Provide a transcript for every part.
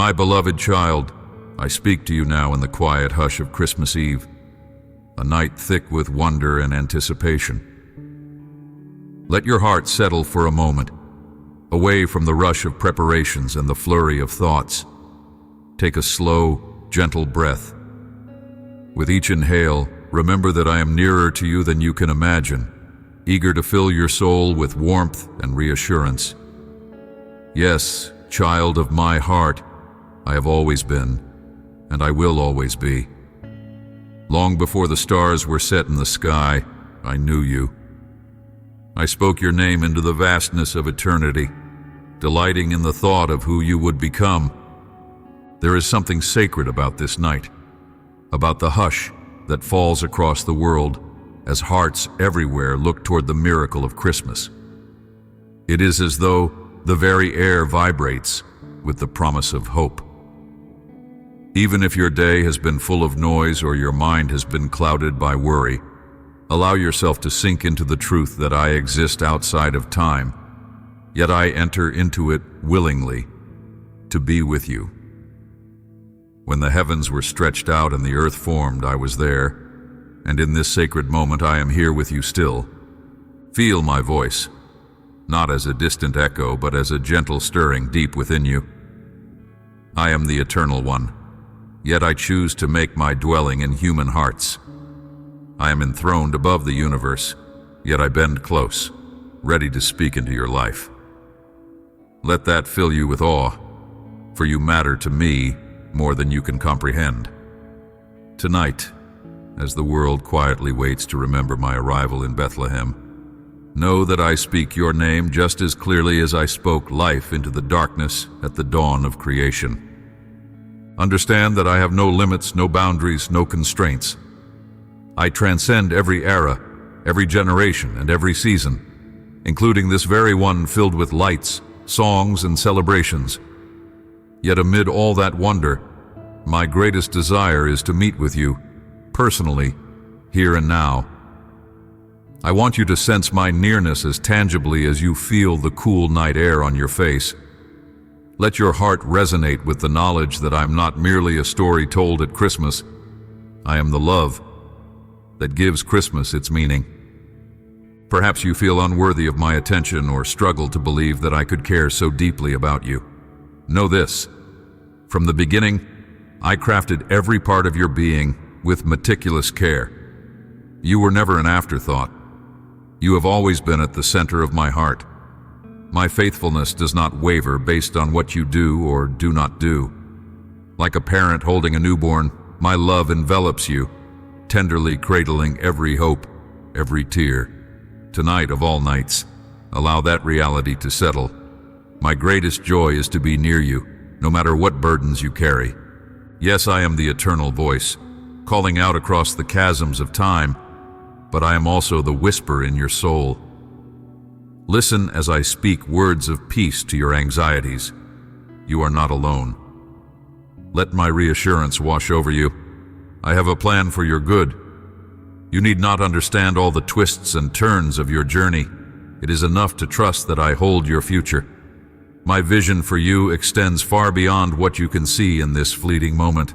My beloved child, I speak to you now in the quiet hush of Christmas Eve, a night thick with wonder and anticipation. Let your heart settle for a moment, away from the rush of preparations and the flurry of thoughts. Take a slow, gentle breath. With each inhale, remember that I am nearer to you than you can imagine, eager to fill your soul with warmth and reassurance. Yes, child of my heart, I have always been, and I will always be. Long before the stars were set in the sky, I knew you. I spoke your name into the vastness of eternity, delighting in the thought of who you would become. There is something sacred about this night, about the hush that falls across the world as hearts everywhere look toward the miracle of Christmas. It is as though the very air vibrates with the promise of hope. Even if your day has been full of noise or your mind has been clouded by worry, allow yourself to sink into the truth that I exist outside of time, yet I enter into it willingly to be with you. When the heavens were stretched out and the earth formed, I was there, and in this sacred moment I am here with you still. Feel my voice, not as a distant echo, but as a gentle stirring deep within you. I am the Eternal One, yet I choose to make my dwelling in human hearts. I am enthroned above the universe, yet I bend close, ready to speak into your life. Let that fill you with awe, for you matter to me more than you can comprehend. Tonight, as the world quietly waits to remember my arrival in Bethlehem, know that I speak your name just as clearly as I spoke life into the darkness at the dawn of creation. Understand that I have no limits, no boundaries, no constraints. I transcend every era, every generation, and every season, including this very one filled with lights, songs, and celebrations. Yet amid all that wonder, my greatest desire is to meet with you, personally, here and now. I want you to sense my nearness as tangibly as you feel the cool night air on your face. Let your heart resonate with the knowledge that I'm not merely a story told at Christmas. I am the love that gives Christmas its meaning. Perhaps you feel unworthy of my attention or struggle to believe that I could care so deeply about you. Know this: from the beginning, I crafted every part of your being with meticulous care. You were never an afterthought. You have always been at the center of my heart. My faithfulness does not waver based on what you do or do not do. Like a parent holding a newborn, my love envelops you, tenderly cradling every hope, every tear. Tonight of all nights, allow that reality to settle. My greatest joy is to be near you, no matter what burdens you carry. Yes, I am the eternal voice, calling out across the chasms of time, but I am also the whisper in your soul. Listen as I speak words of peace to your anxieties. You are not alone. Let my reassurance wash over you. I have a plan for your good. You need not understand all the twists and turns of your journey. It is enough to trust that I hold your future. My vision for you extends far beyond what you can see in this fleeting moment.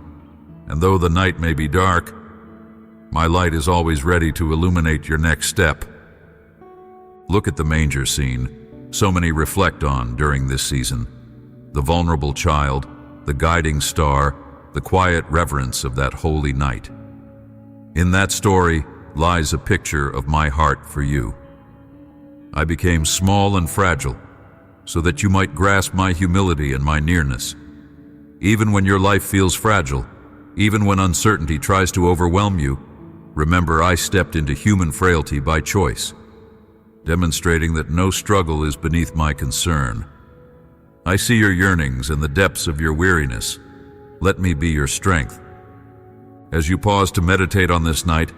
And though the night may be dark, my light is always ready to illuminate your next step. Look at the manger scene so many reflect on during this season. The vulnerable child, the guiding star, the quiet reverence of that holy night. In that story lies a picture of my heart for you. I became small and fragile so that you might grasp my humility and my nearness. Even when your life feels fragile, even when uncertainty tries to overwhelm you, remember I stepped into human frailty by choice, demonstrating that no struggle is beneath my concern. I see your yearnings and the depths of your weariness. Let me be your strength. As you pause to meditate on this night,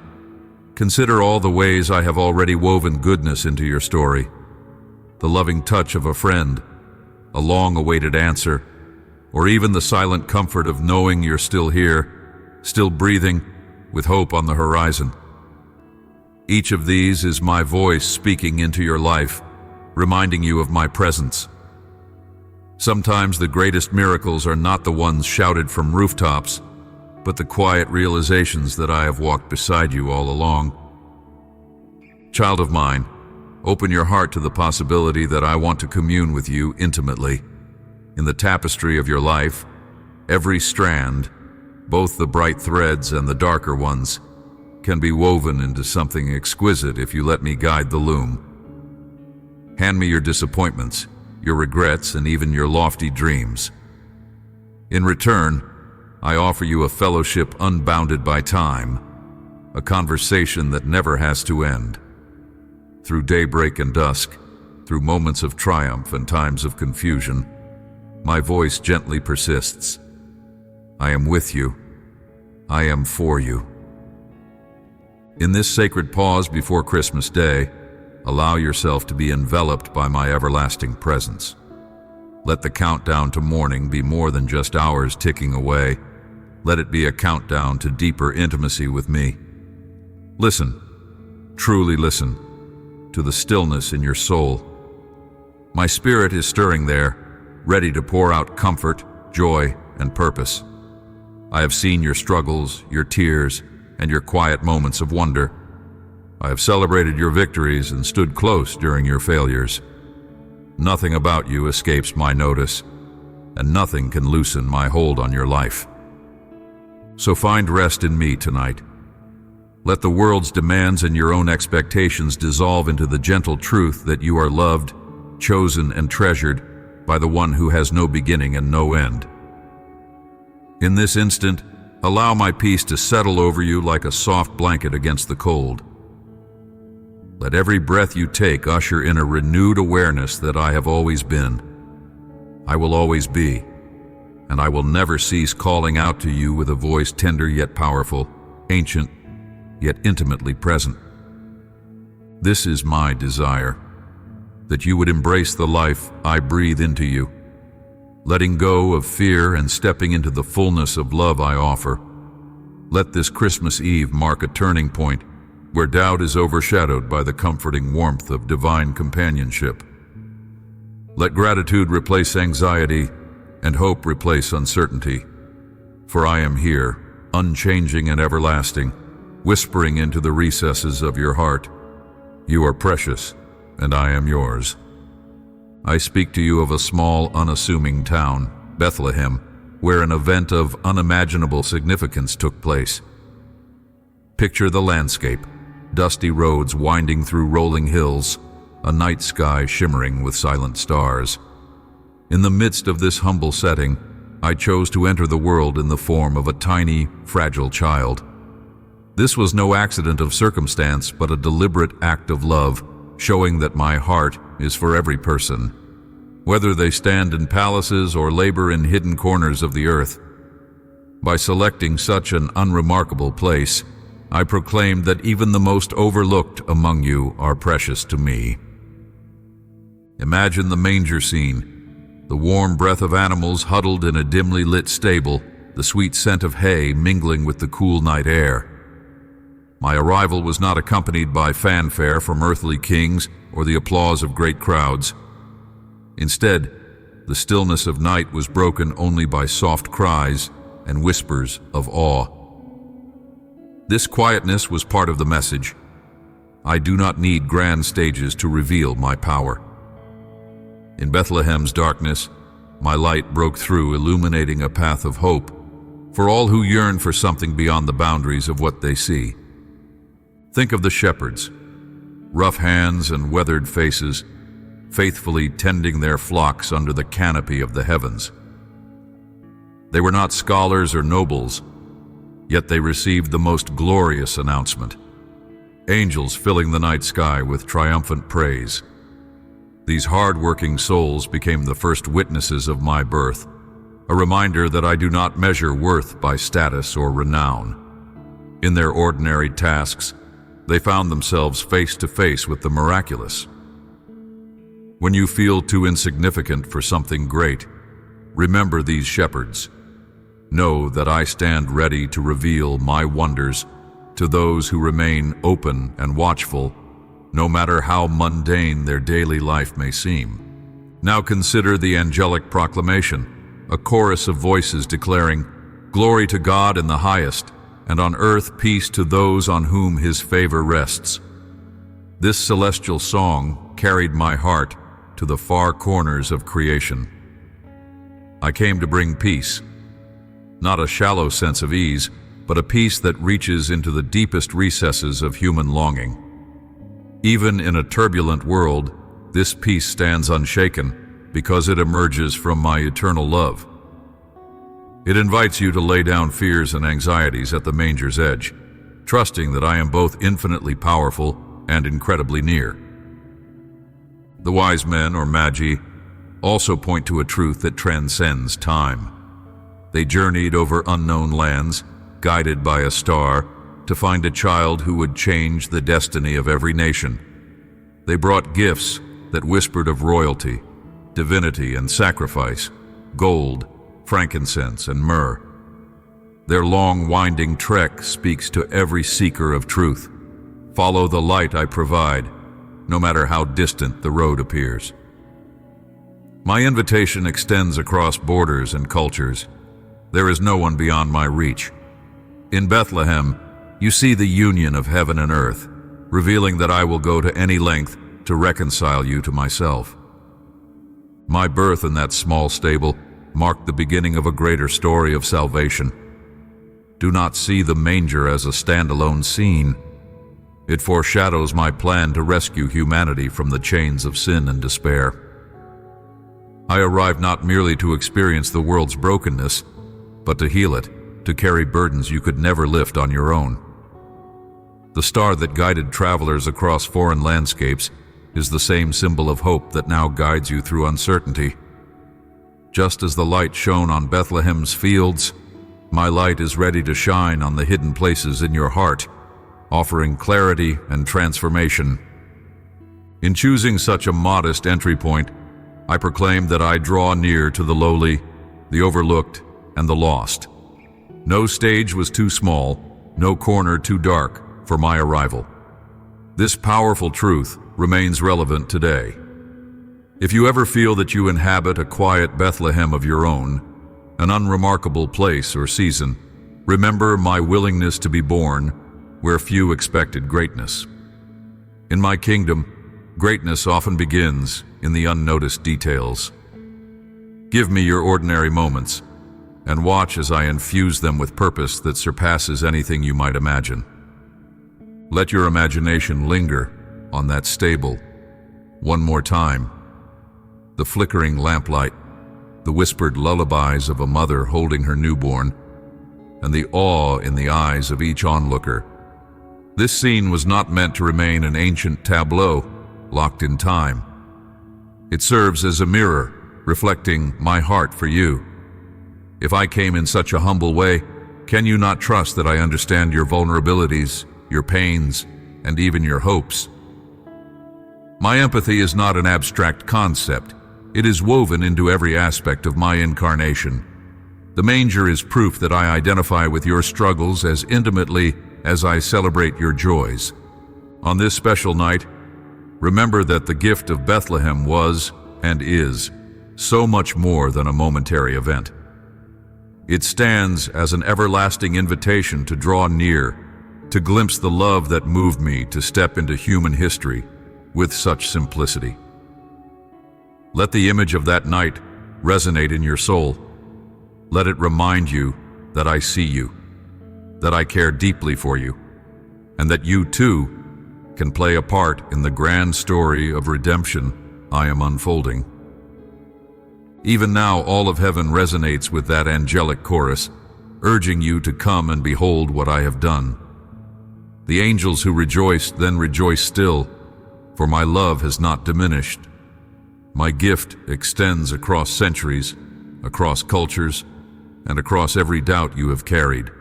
consider all the ways I have already woven goodness into your story. The loving touch of a friend, a long-awaited answer, or even the silent comfort of knowing you're still here, still breathing, with hope on the horizon. Each of these is my voice speaking into your life, reminding you of my presence. Sometimes the greatest miracles are not the ones shouted from rooftops, but the quiet realizations that I have walked beside you all along. Child of mine, open your heart to the possibility that I want to commune with you intimately. In the tapestry of your life, every strand, both the bright threads and the darker ones, can be woven into something exquisite if you let me guide the loom. Hand me your disappointments, your regrets, and even your lofty dreams. In return, I offer you a fellowship unbounded by time, a conversation that never has to end. Through daybreak and dusk, through moments of triumph and times of confusion, my voice gently persists. I am with you. I am for you. In this sacred pause before Christmas Day, allow yourself to be enveloped by my everlasting presence. Let the countdown to morning be more than just hours ticking away. Let it be a countdown to deeper intimacy with me. Listen, truly listen, to the stillness in your soul. My spirit is stirring there, ready to pour out comfort, joy, and purpose. I have seen your struggles, your tears, and your quiet moments of wonder. I have celebrated your victories and stood close during your failures. Nothing about you escapes my notice, and nothing can loosen my hold on your life. So find rest in me tonight. Let the world's demands and your own expectations dissolve into the gentle truth that you are loved, chosen, and treasured by the one who has no beginning and no end. In this instant, allow my peace to settle over you like a soft blanket against the cold. Let every breath you take usher in a renewed awareness that I have always been, I will always be, and I will never cease calling out to you with a voice tender yet powerful, ancient yet intimately present. This is my desire, that you would embrace the life I breathe into you, letting go of fear and stepping into the fullness of love I offer. Let this Christmas Eve mark a turning point where doubt is overshadowed by the comforting warmth of divine companionship. Let gratitude replace anxiety and hope replace uncertainty. For I am here, unchanging and everlasting, whispering into the recesses of your heart, you are precious, and I am yours. I speak to you of a small, unassuming town, Bethlehem, where an event of unimaginable significance took place. Picture the landscape, dusty roads winding through rolling hills, a night sky shimmering with silent stars. In the midst of this humble setting, I chose to enter the world in the form of a tiny, fragile child. This was no accident of circumstance, but a deliberate act of love, showing that my heart is for every person, whether they stand in palaces or labor in hidden corners of the earth. By selecting such an unremarkable place, I proclaimed that even the most overlooked among you are precious to me. Imagine the manger scene, the warm breath of animals huddled in a dimly lit stable, the sweet scent of hay mingling with the cool night air. My arrival was not accompanied by fanfare from earthly kings or the applause of great crowds. Instead, the stillness of night was broken only by soft cries and whispers of awe. This quietness was part of the message. I do not need grand stages to reveal my power. In Bethlehem's darkness, my light broke through, illuminating a path of hope for all who yearn for something beyond the boundaries of what they see. Think of the shepherds, rough hands and weathered faces, faithfully tending their flocks under the canopy of the heavens. They were not scholars or nobles, yet they received the most glorious announcement. Angels filling the night sky with triumphant praise. These hard-working souls became the first witnesses of my birth, a reminder that I do not measure worth by status or renown. In their ordinary tasks, they found themselves face to face with the miraculous. When you feel too insignificant for something great, remember these shepherds. Know that I stand ready to reveal my wonders to those who remain open and watchful, no matter how mundane their daily life may seem. Now consider the angelic proclamation, a chorus of voices declaring, "Glory to God in the highest, and on earth peace to those on whom his favor rests." This celestial song carried my heart to the far corners of creation. I came to bring peace, not a shallow sense of ease, but a peace that reaches into the deepest recesses of human longing. Even in a turbulent world, this peace stands unshaken because it emerges from my eternal love. It invites you to lay down fears and anxieties at the manger's edge, trusting that I am both infinitely powerful and incredibly near. The wise men, or magi, also point to a truth that transcends time. They journeyed over unknown lands, guided by a star, to find a child who would change the destiny of every nation. They brought gifts that whispered of royalty, divinity, and sacrifice, gold, frankincense, and myrrh. Their long, winding trek speaks to every seeker of truth. Follow the light I provide, no matter how distant the road appears. My invitation extends across borders and cultures. There is no one beyond my reach. In Bethlehem, you see the union of heaven and earth, revealing that I will go to any length to reconcile you to myself. My birth in that small stable marked the beginning of a greater story of salvation. Do not see the manger as a standalone scene. It foreshadows my plan to rescue humanity from the chains of sin and despair. I arrived not merely to experience the world's brokenness, but to heal it, to carry burdens you could never lift on your own. The star that guided travelers across foreign landscapes is the same symbol of hope that now guides you through uncertainty. Just as the light shone on Bethlehem's fields, my light is ready to shine on the hidden places in your heart, offering clarity and transformation. In choosing such a modest entry point, I proclaim that I draw near to the lowly, the overlooked, and the lost. No stage was too small, no corner too dark for my arrival. This powerful truth remains relevant today. If you ever feel that you inhabit a quiet Bethlehem of your own, an unremarkable place or season, remember my willingness to be born where few expected greatness. In my kingdom, greatness often begins in the unnoticed details. Give me your ordinary moments, and watch as I infuse them with purpose that surpasses anything you might imagine. Let your imagination linger on that stable one more time. The flickering lamplight, the whispered lullabies of a mother holding her newborn, and the awe in the eyes of each onlooker. This scene was not meant to remain an ancient tableau locked in time. It serves as a mirror reflecting my heart for you. If I came in such a humble way, can you not trust that I understand your vulnerabilities, your pains, and even your hopes? My empathy is not an abstract concept. It is woven into every aspect of my incarnation. The manger is proof that I identify with your struggles as intimately as I celebrate your joys. On this special night, remember that the gift of Bethlehem was, and is, so much more than a momentary event. It stands as an everlasting invitation to draw near, to glimpse the love that moved me to step into human history with such simplicity. Let the image of that night resonate in your soul. Let it remind you that I see you, that I care deeply for you, and that you too can play a part in the grand story of redemption I am unfolding. Even now, all of heaven resonates with that angelic chorus, urging you to come and behold what I have done. The angels who rejoiced then rejoice still, for my love has not diminished. My gift extends across centuries, across cultures, and across every doubt you have carried.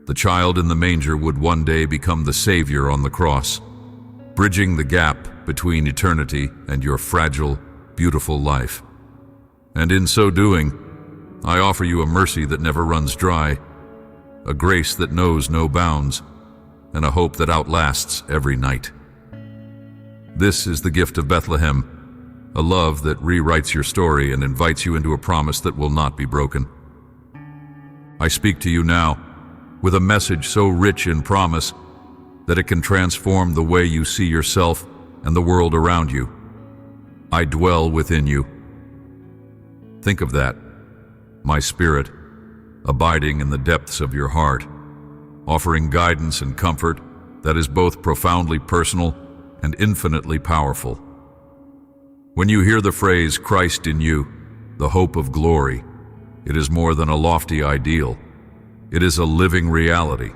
The child in the manger would one day become the Savior on the cross, bridging the gap between eternity and your fragile, beautiful life. And in so doing, I offer you a mercy that never runs dry, a grace that knows no bounds, and a hope that outlasts every night. This is the gift of Bethlehem, a love that rewrites your story and invites you into a promise that will not be broken. I speak to you now with a message so rich in promise that it can transform the way you see yourself and the world around you. I dwell within you. Think of that, my spirit, abiding in the depths of your heart, offering guidance and comfort that is both profoundly personal and infinitely powerful. When you hear the phrase Christ in you, the hope of glory, it is more than a lofty ideal. It is a living reality.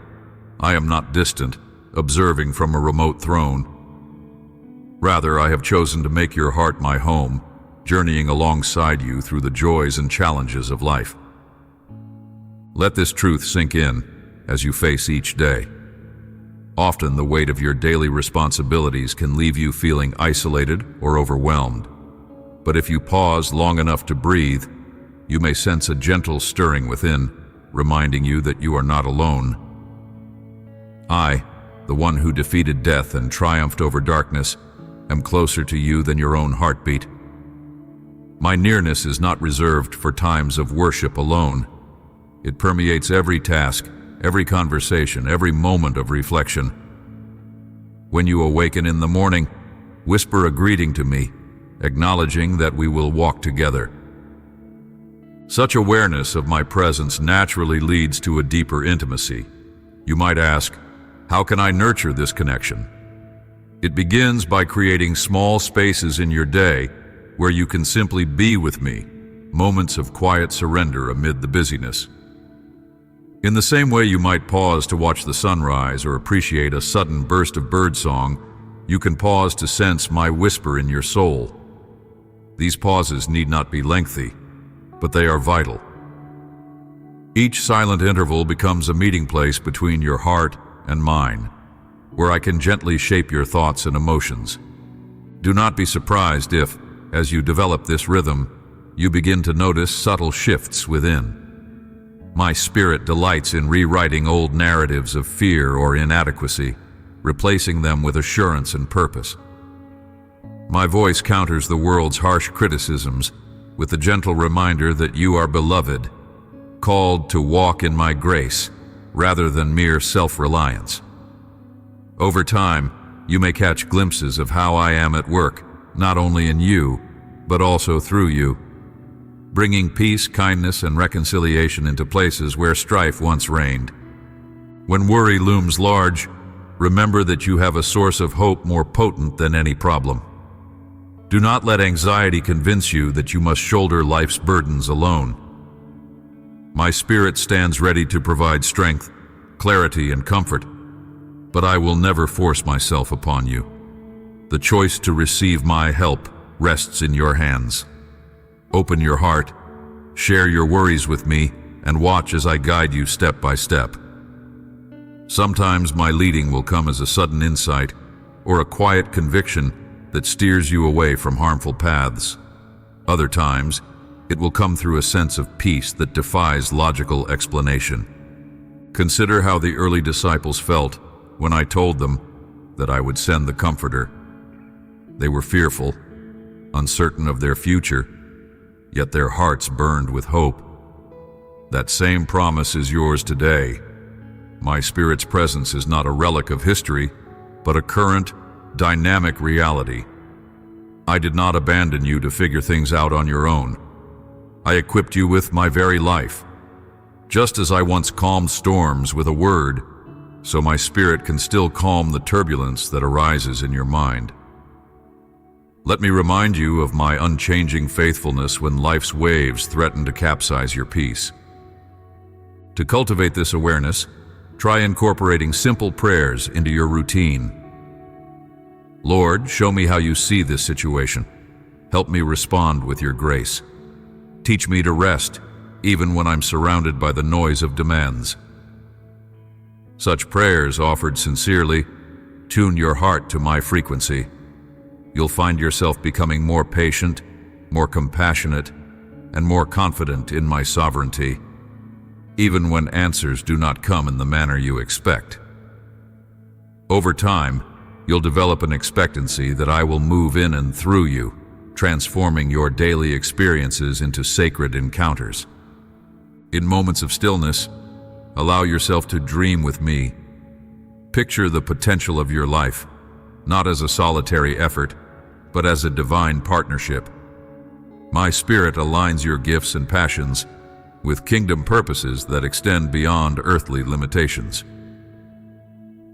I am not distant, observing from a remote throne. Rather, I have chosen to make your heart my home, journeying alongside you through the joys and challenges of life. Let this truth sink in as you face each day. Often the weight of your daily responsibilities can leave you feeling isolated or overwhelmed. But if you pause long enough to breathe, you may sense a gentle stirring within, reminding you that you are not alone. I, the one who defeated death and triumphed over darkness, am closer to you than your own heartbeat. My nearness is not reserved for times of worship alone. It permeates every task, every conversation, every moment of reflection. When you awaken in the morning, whisper a greeting to me, acknowledging that we will walk together. Such awareness of my presence naturally leads to a deeper intimacy. You might ask, how can I nurture this connection? It begins by creating small spaces in your day where you can simply be with me, moments of quiet surrender amid the busyness. In the same way you might pause to watch the sunrise or appreciate a sudden burst of birdsong, you can pause to sense my whisper in your soul. These pauses need not be lengthy, but they are vital. Each silent interval becomes a meeting place between your heart and mine, where I can gently shape your thoughts and emotions. Do not be surprised if, as you develop this rhythm, you begin to notice subtle shifts within. My spirit delights in rewriting old narratives of fear or inadequacy, replacing them with assurance and purpose. My voice counters the world's harsh criticisms with the gentle reminder that you are beloved, called to walk in my grace rather than mere self-reliance. Over time, you may catch glimpses of how I am at work, not only in you, but also through you, bringing peace, kindness, and reconciliation into places where strife once reigned. When worry looms large, remember that you have a source of hope more potent than any problem. Do not let anxiety convince you that you must shoulder life's burdens alone. My spirit stands ready to provide strength, clarity, and comfort, but I will never force myself upon you. The choice to receive my help rests in your hands. Open your heart, share your worries with me, and watch as I guide you step by step. Sometimes my leading will come as a sudden insight or a quiet conviction that steers you away from harmful paths. Other times, it will come through a sense of peace that defies logical explanation. Consider how the early disciples felt when I told them that I would send the Comforter. They were fearful, uncertain of their future, yet their hearts burned with hope. That same promise is yours today. My Spirit's presence is not a relic of history, but a current, dynamic reality. I did not abandon you to figure things out on your own. I equipped you with my very life. Just as I once calmed storms with a word, so my Spirit can still calm the turbulence that arises in your mind. Let me remind you of my unchanging faithfulness when life's waves threaten to capsize your peace. To cultivate this awareness, try incorporating simple prayers into your routine. Lord, show me how you see this situation. Help me respond with your grace. Teach me to rest, even when I'm surrounded by the noise of demands. Such prayers offered sincerely tune your heart to my frequency. You'll find yourself becoming more patient, more compassionate, and more confident in my sovereignty, even when answers do not come in the manner you expect. Over time, you'll develop an expectancy that I will move in and through you, transforming your daily experiences into sacred encounters. In moments of stillness, allow yourself to dream with me. Picture the potential of your life, not as a solitary effort, but as a divine partnership. My spirit aligns your gifts and passions with kingdom purposes that extend beyond earthly limitations.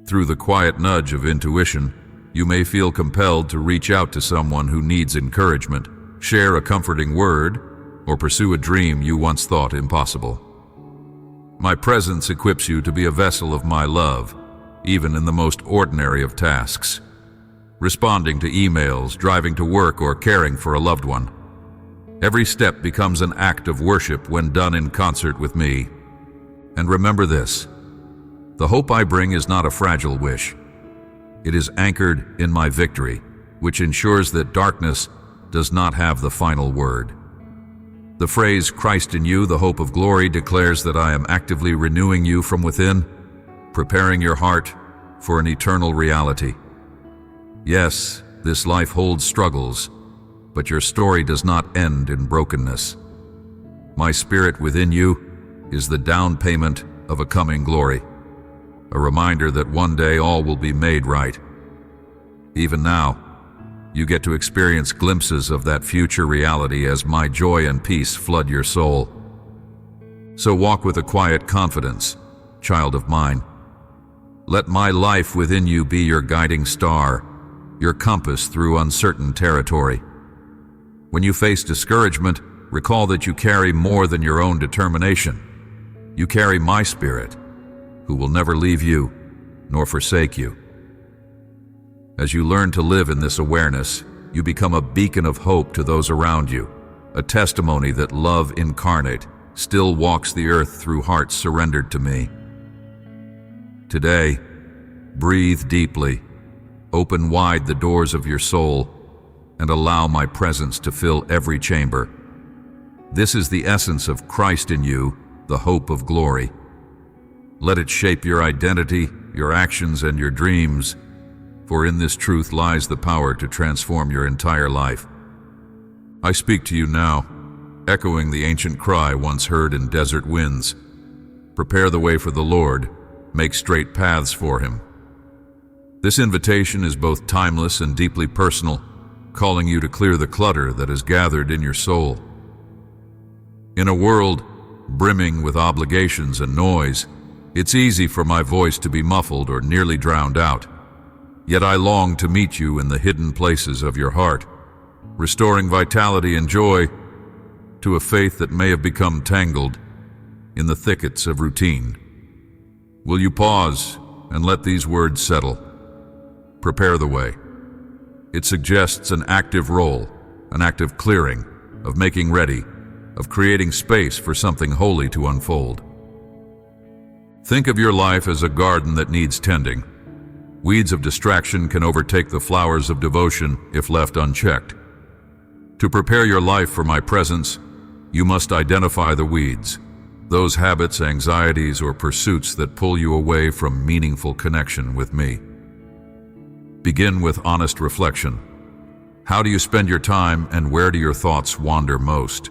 Through the quiet nudge of intuition, you may feel compelled to reach out to someone who needs encouragement, share a comforting word, or pursue a dream you once thought impossible. My presence equips you to be a vessel of my love, even in the most ordinary of tasks. Responding to emails, driving to work, or caring for a loved one. Every step becomes an act of worship when done in concert with me. And remember this: the hope I bring is not a fragile wish. It is anchored in my victory, which ensures that darkness does not have the final word. The phrase, "Christ in you, the hope of glory," declares that I am actively renewing you from within, preparing your heart for an eternal reality. Yes, this life holds struggles, but your story does not end in brokenness. My spirit within you is the down payment of a coming glory, a reminder that one day all will be made right. Even now, you get to experience glimpses of that future reality as my joy and peace flood your soul. So walk with a quiet confidence, child of mine. Let my life within you be your guiding star, your compass through uncertain territory. When you face discouragement, recall that you carry more than your own determination. You carry my spirit, who will never leave you nor forsake you. As you learn to live in this awareness, you become a beacon of hope to those around you, a testimony that love incarnate still walks the earth through hearts surrendered to me. Today, breathe deeply, open wide the doors of your soul, and allow my presence to fill every chamber. This is the essence of Christ in you, the hope of glory. Let it shape your identity, your actions, and your dreams, for in this truth lies the power to transform your entire life. I speak to you now, echoing the ancient cry once heard in desert winds. Prepare the way for the Lord, make straight paths for him. This invitation is both timeless and deeply personal, calling you to clear the clutter that has gathered in your soul. In a world brimming with obligations and noise, it's easy for my voice to be muffled or nearly drowned out. Yet I long to meet you in the hidden places of your heart, restoring vitality and joy to a faith that may have become tangled in the thickets of routine. Will you pause and let these words settle? Prepare the way. It suggests an active role, an active clearing, of making ready, of creating space for something holy to unfold. Think of your life as a garden that needs tending. Weeds of distraction can overtake the flowers of devotion if left unchecked. To prepare your life for my presence, you must identify the weeds, those habits, anxieties, or pursuits that pull you away from meaningful connection with me. Begin with honest reflection. How do you spend your time, and where do your thoughts wander most?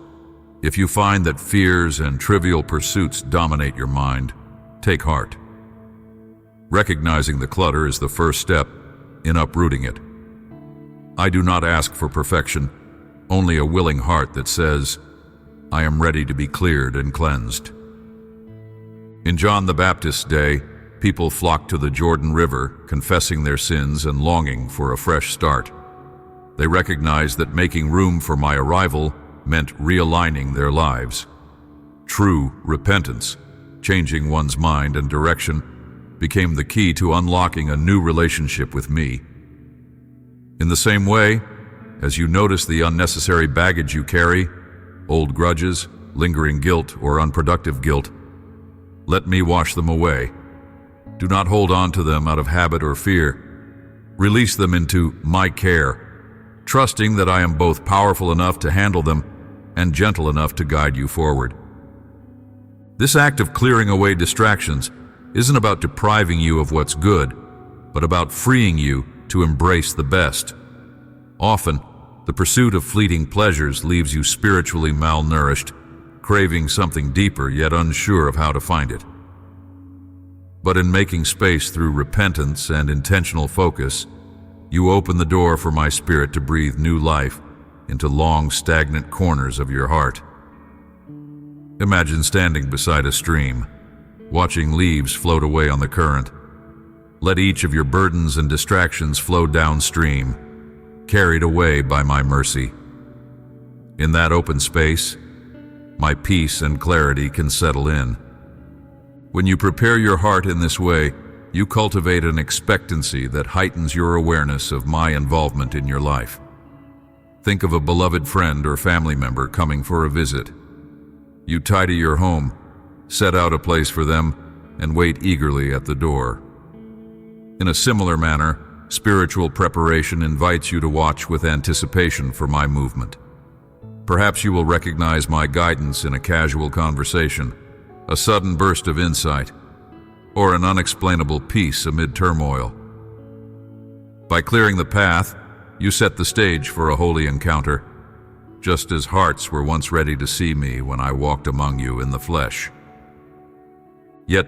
If you find that fears and trivial pursuits dominate your mind, take heart. Recognizing the clutter is the first step in uprooting it. I do not ask for perfection, only a willing heart that says, I am ready to be cleared and cleansed. In John the Baptist's day, people flocked to the Jordan River, confessing their sins and longing for a fresh start. They recognized that making room for my arrival meant realigning their lives. True repentance, changing one's mind and direction, became the key to unlocking a new relationship with me. In the same way, as you notice the unnecessary baggage you carry, old grudges, lingering guilt, or unproductive guilt, let me wash them away. Do not hold on to them out of habit or fear. Release them into my care, trusting that I am both powerful enough to handle them and gentle enough to guide you forward. This act of clearing away distractions isn't about depriving you of what's good, but about freeing you to embrace the best. Often, The pursuit of fleeting pleasures leaves you spiritually malnourished, craving something deeper yet unsure of how to find it. But in making space through repentance and intentional focus, you open the door for my spirit to breathe new life into long, stagnant corners of your heart. Imagine standing beside a stream, watching leaves float away on the current. Let each of your burdens and distractions flow downstream, carried away by my mercy. In that open space, my peace and clarity can settle in. When you prepare your heart in this way, you cultivate an expectancy that heightens your awareness of my involvement in your life. Think of a beloved friend or family member coming for a visit. You tidy your home, set out a place for them, and wait eagerly at the door. In a similar manner, spiritual preparation invites you to watch with anticipation for my movement. Perhaps you will recognize my guidance in a casual conversation, a sudden burst of insight, or an unexplainable peace amid turmoil. By clearing the path, you set the stage for a holy encounter, just as hearts were once ready to see me when I walked among you in the flesh. Yet,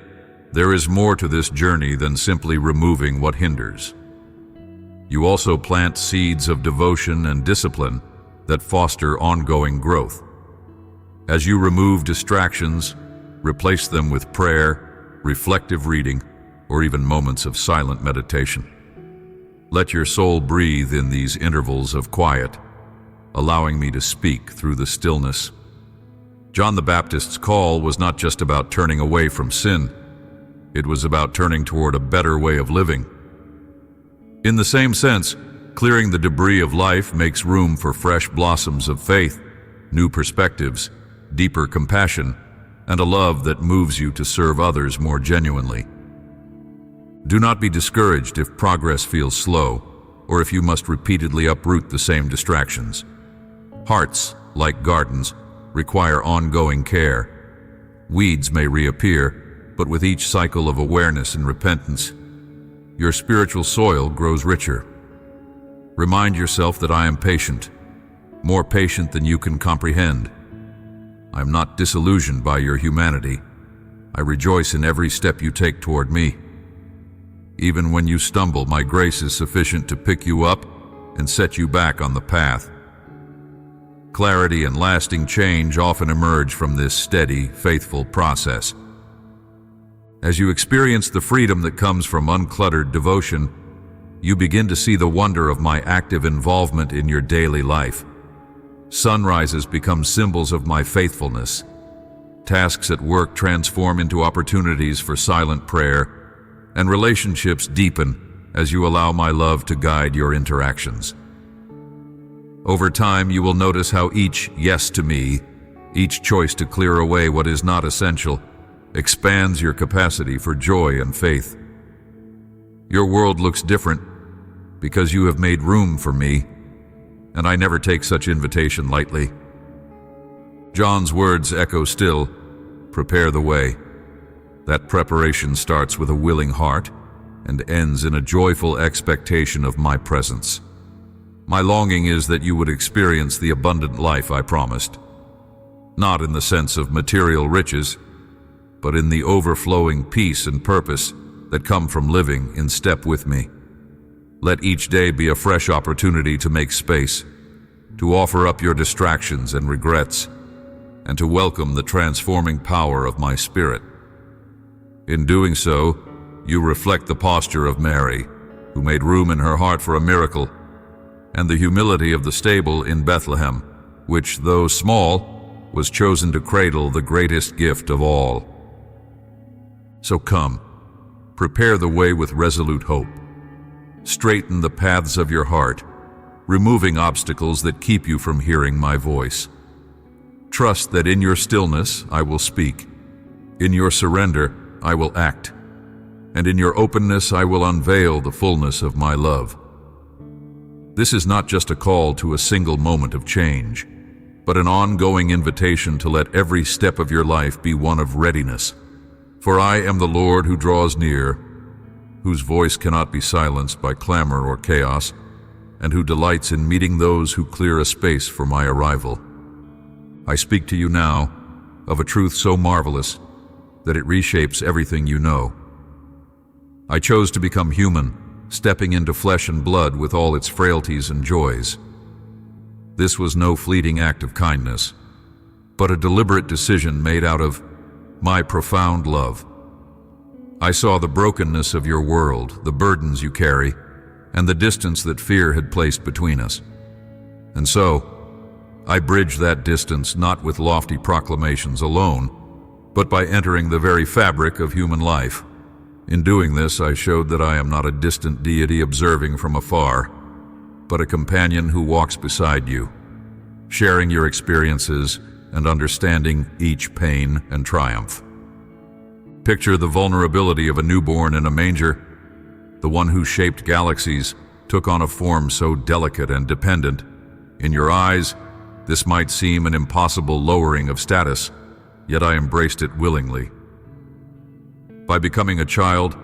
there is more to this journey than simply removing what hinders. You also plant seeds of devotion and discipline that foster ongoing growth. As you remove distractions, replace them with prayer, reflective reading, or even moments of silent meditation. Let your soul breathe in these intervals of quiet, allowing me to speak through the stillness. John the Baptist's call was not just about turning away from sin. It was about turning toward a better way of living. In the same sense, clearing the debris of life makes room for fresh blossoms of faith, new perspectives, deeper compassion, and a love that moves you to serve others more genuinely. Do not be discouraged if progress feels slow, or if you must repeatedly uproot the same distractions. Hearts, like gardens, require ongoing care. Weeds may reappear, but with each cycle of awareness and repentance, your spiritual soil grows richer. Remind yourself that I am patient, more patient than you can comprehend. I am not disillusioned by your humanity. I rejoice in every step you take toward me. Even when you stumble, my grace is sufficient to pick you up and set you back on the path. Clarity and lasting change often emerge from this steady, faithful process. As you experience the freedom that comes from uncluttered devotion, you begin to see the wonder of my active involvement in your daily life. Sunrises become symbols of my faithfulness. Tasks at work transform into opportunities for silent prayer, and relationships deepen as you allow my love to guide your interactions. Over time, you will notice how each yes to me, each choice to clear away what is not essential, expands your capacity for joy and faith. Your world looks different because you have made room for me, and I never take such invitation lightly. John's words echo still, prepare the way. That preparation starts with a willing heart and ends in a joyful expectation of my presence. My longing is that you would experience the abundant life I promised, not in the sense of material riches, but in the overflowing peace and purpose that come from living in step with me. Let each day be a fresh opportunity to make space, to offer up your distractions and regrets, and to welcome the transforming power of my Spirit. In doing so, you reflect the posture of Mary, who made room in her heart for a miracle, and the humility of the stable in Bethlehem, which, though small, was chosen to cradle the greatest gift of all. So come, prepare the way with resolute hope. Straighten the paths of your heart, removing obstacles that keep you from hearing my voice. Trust that in your stillness I will speak, in your surrender I will act, and in your openness I will unveil the fullness of my love. This is not just a call to a single moment of change, but an ongoing invitation to let every step of your life be one of readiness. For I am the Lord who draws near, whose voice cannot be silenced by clamor or chaos, and who delights in meeting those who clear a space for my arrival. I speak to you now of a truth so marvelous that it reshapes everything you know. I chose to become human, stepping into flesh and blood with all its frailties and joys. This was no fleeting act of kindness, but a deliberate decision made out of my profound love. I saw the brokenness of your world, the burdens you carry, and the distance that fear had placed between us. And so, I bridged that distance not with lofty proclamations alone, but by entering the very fabric of human life. In doing this, I showed that I am not a distant deity observing from afar, but a companion who walks beside you, sharing your experiences and understanding each pain and triumph. Picture the vulnerability of a newborn in a manger. The one who shaped galaxies took on a form so delicate and dependent. In your eyes, this might seem an impossible lowering of status, yet I embraced it willingly. By becoming a child,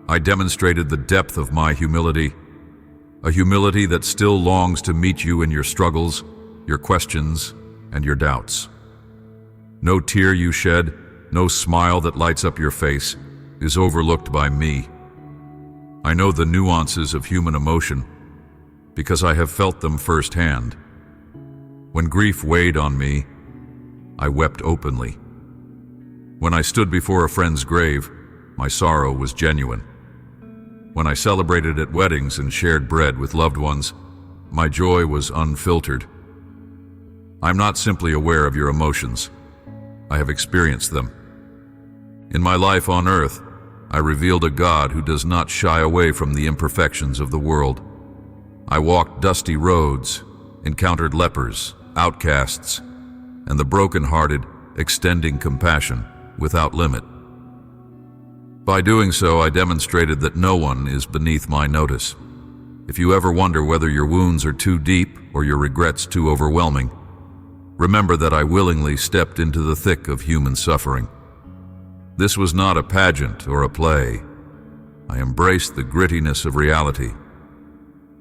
I demonstrated the depth of my humility, a humility that still longs to meet you in your struggles, your questions, and your doubts. No tear you shed, no smile that lights up your face is overlooked by me. I know the nuances of human emotion because I have felt them firsthand. When grief weighed on me, I wept openly. When I stood before a friend's grave, my sorrow was genuine. When I celebrated at weddings and shared bread with loved ones, my joy was unfiltered. I'm not simply aware of your emotions. I have experienced them. In my life on earth, I revealed a God who does not shy away from the imperfections of the world. I walked dusty roads, encountered lepers, outcasts, and the brokenhearted, extending compassion without limit. By doing so, I demonstrated that no one is beneath my notice. If you ever wonder whether your wounds are too deep or your regrets too overwhelming, remember that I willingly stepped into the thick of human suffering. This was not a pageant or a play. I embraced the grittiness of reality.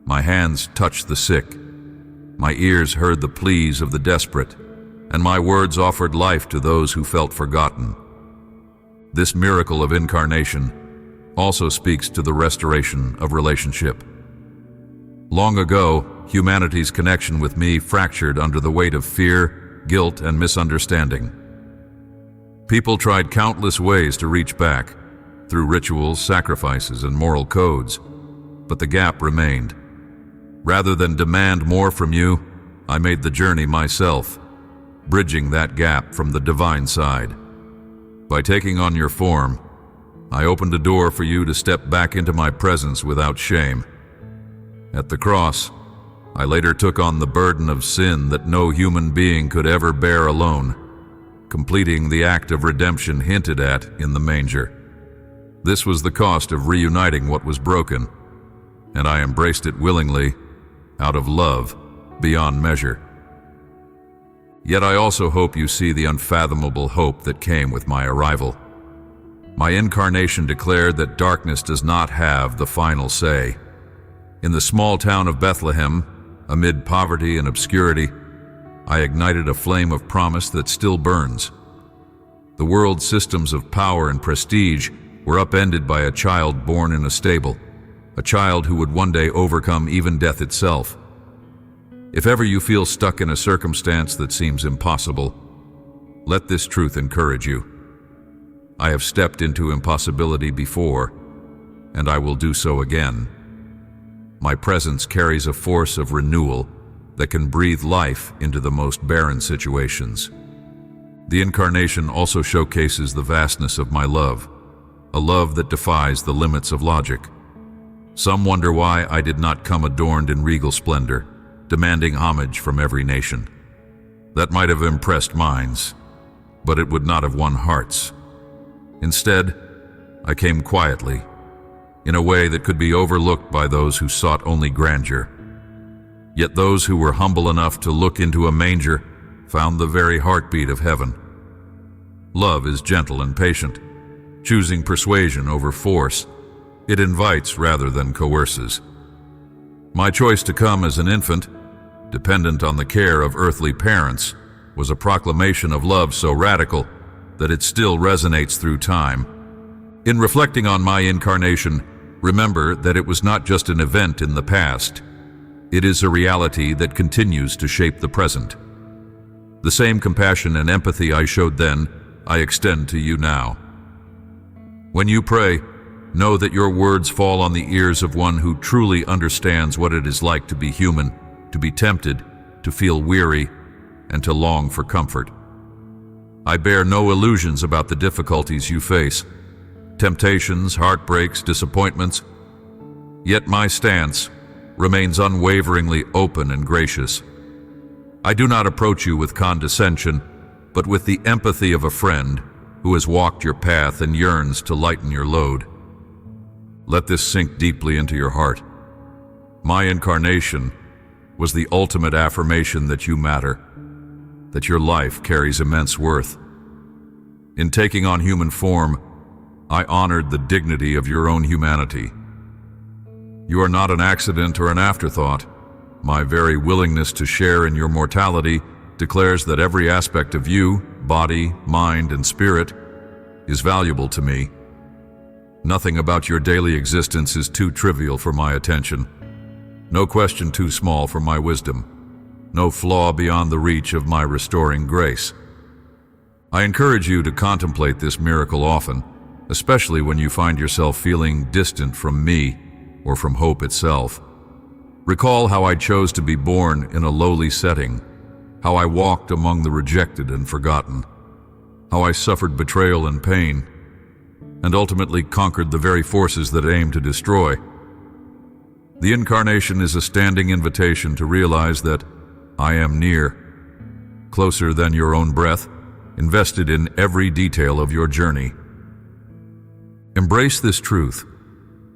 My hands touched the sick, my ears heard the pleas of the desperate, and my words offered life to those who felt forgotten. This miracle of incarnation also speaks to the restoration of relationship. Long ago, humanity's connection with me fractured under the weight of fear, guilt, and misunderstanding. People tried countless ways to reach back, through rituals, sacrifices, and moral codes, but the gap remained. Rather than demand more from you, I made the journey myself, bridging that gap from the divine side. By taking on your form, I opened a door for you to step back into my presence without shame. At the cross, I later took on the burden of sin that no human being could ever bear alone, completing the act of redemption hinted at in the manger. This was the cost of reuniting what was broken, and I embraced it willingly, out of love beyond measure. Yet I also hope you see the unfathomable hope that came with my arrival. My incarnation declared that darkness does not have the final say. In the small town of Bethlehem, amid poverty and obscurity, I ignited a flame of promise that still burns. The world's systems of power and prestige were upended by a child born in a stable, a child who would one day overcome even death itself. If ever you feel stuck in a circumstance that seems impossible, let this truth encourage you. I have stepped into impossibility before, and I will do so again. My presence carries a force of renewal that can breathe life into the most barren situations. The incarnation also showcases the vastness of my love, a love that defies the limits of logic. Some wonder why I did not come adorned in regal splendor, demanding homage from every nation. That might have impressed minds, but it would not have won hearts. Instead, I came quietly, in a way that could be overlooked by those who sought only grandeur. Yet those who were humble enough to look into a manger found the very heartbeat of heaven. Love is gentle and patient, choosing persuasion over force. It invites rather than coerces. My choice to come as an infant, dependent on the care of earthly parents, was a proclamation of love so radical that it still resonates through time. In reflecting on my incarnation, remember that it was not just an event in the past. It is a reality that continues to shape the present. The same compassion and empathy I showed then, I extend to you now. When you pray, know that your words fall on the ears of one who truly understands what it is like to be human, to be tempted, to feel weary, and to long for comfort. I bear no illusions about the difficulties you face, temptations, heartbreaks, disappointments, yet my stance remains unwaveringly open and gracious. I do not approach you with condescension, but with the empathy of a friend who has walked your path and yearns to lighten your load. Let this sink deeply into your heart. My incarnation was the ultimate affirmation that you matter, that your life carries immense worth. In taking on human form, I honored the dignity of your own humanity. You are not an accident or an afterthought. My very willingness to share in your mortality declares that every aspect of you, body, mind, and spirit, is valuable to me. Nothing about your daily existence is too trivial for my attention. No question too small for my wisdom. No flaw beyond the reach of my restoring grace. I encourage you to contemplate this miracle often, especially when you find yourself feeling distant from me or from hope itself. Recall how I chose to be born in a lowly setting, how I walked among the rejected and forgotten, how I suffered betrayal and pain, and ultimately conquered the very forces that aim to destroy. The incarnation is a standing invitation to realize that I am near, closer than your own breath, invested in every detail of your journey. Embrace this truth.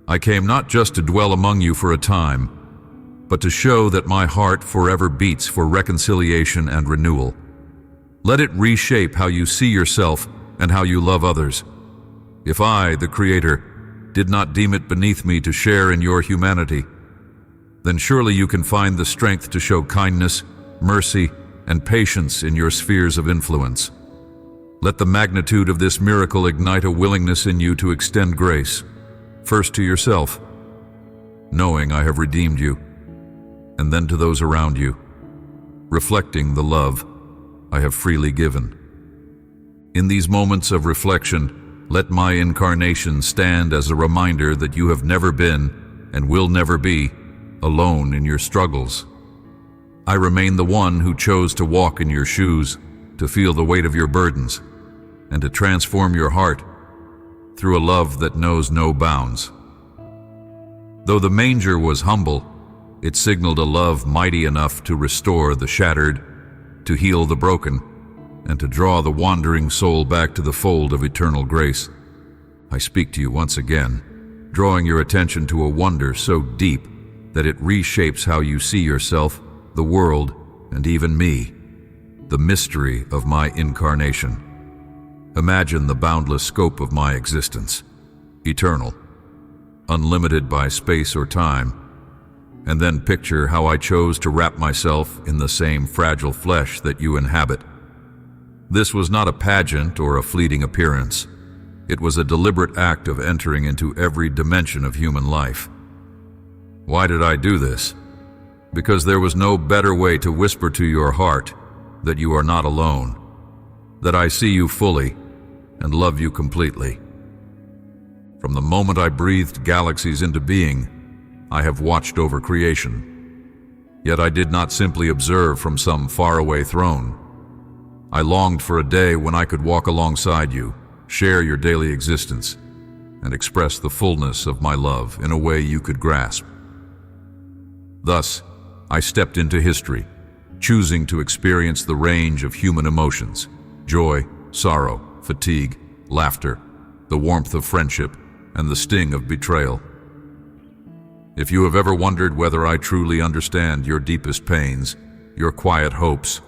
I came not just to dwell among you for a time, but to show that my heart forever beats for reconciliation and renewal. Let it reshape how you see yourself and how you love others. If I, the Creator, did not deem it beneath me to share in your humanity, then surely you can find the strength to show kindness, mercy, and patience in your spheres of influence. Let the magnitude of this miracle ignite a willingness in you to extend grace, first to yourself, knowing I have redeemed you, and then to those around you, reflecting the love I have freely given. In these moments of reflection, let my incarnation stand as a reminder that you have never been, and will never be, alone in your struggles. I remain the one who chose to walk in your shoes, to feel the weight of your burdens, and to transform your heart through a love that knows no bounds. Though the manger was humble, it signaled a love mighty enough to restore the shattered, to heal the broken, and to draw the wandering soul back to the fold of eternal grace. I speak to you once again, drawing your attention to a wonder so deep that it reshapes how you see yourself, the world, and even me, the mystery of my incarnation. Imagine the boundless scope of my existence, eternal, unlimited by space or time, and then picture how I chose to wrap myself in the same fragile flesh that you inhabit. This was not a pageant or a fleeting appearance. It was a deliberate act of entering into every dimension of human life. Why did I do this? Because there was no better way to whisper to your heart that you are not alone, that I see you fully and love you completely. From the moment I breathed galaxies into being, I have watched over creation. Yet I did not simply observe from some faraway throne. I longed for a day when I could walk alongside you, share your daily existence, and express the fullness of my love in a way you could grasp. Thus, I stepped into history, choosing to experience the range of human emotions: joy, sorrow, fatigue, laughter, the warmth of friendship, and the sting of betrayal. If you have ever wondered whether I truly understand your deepest pains, your quiet hopes,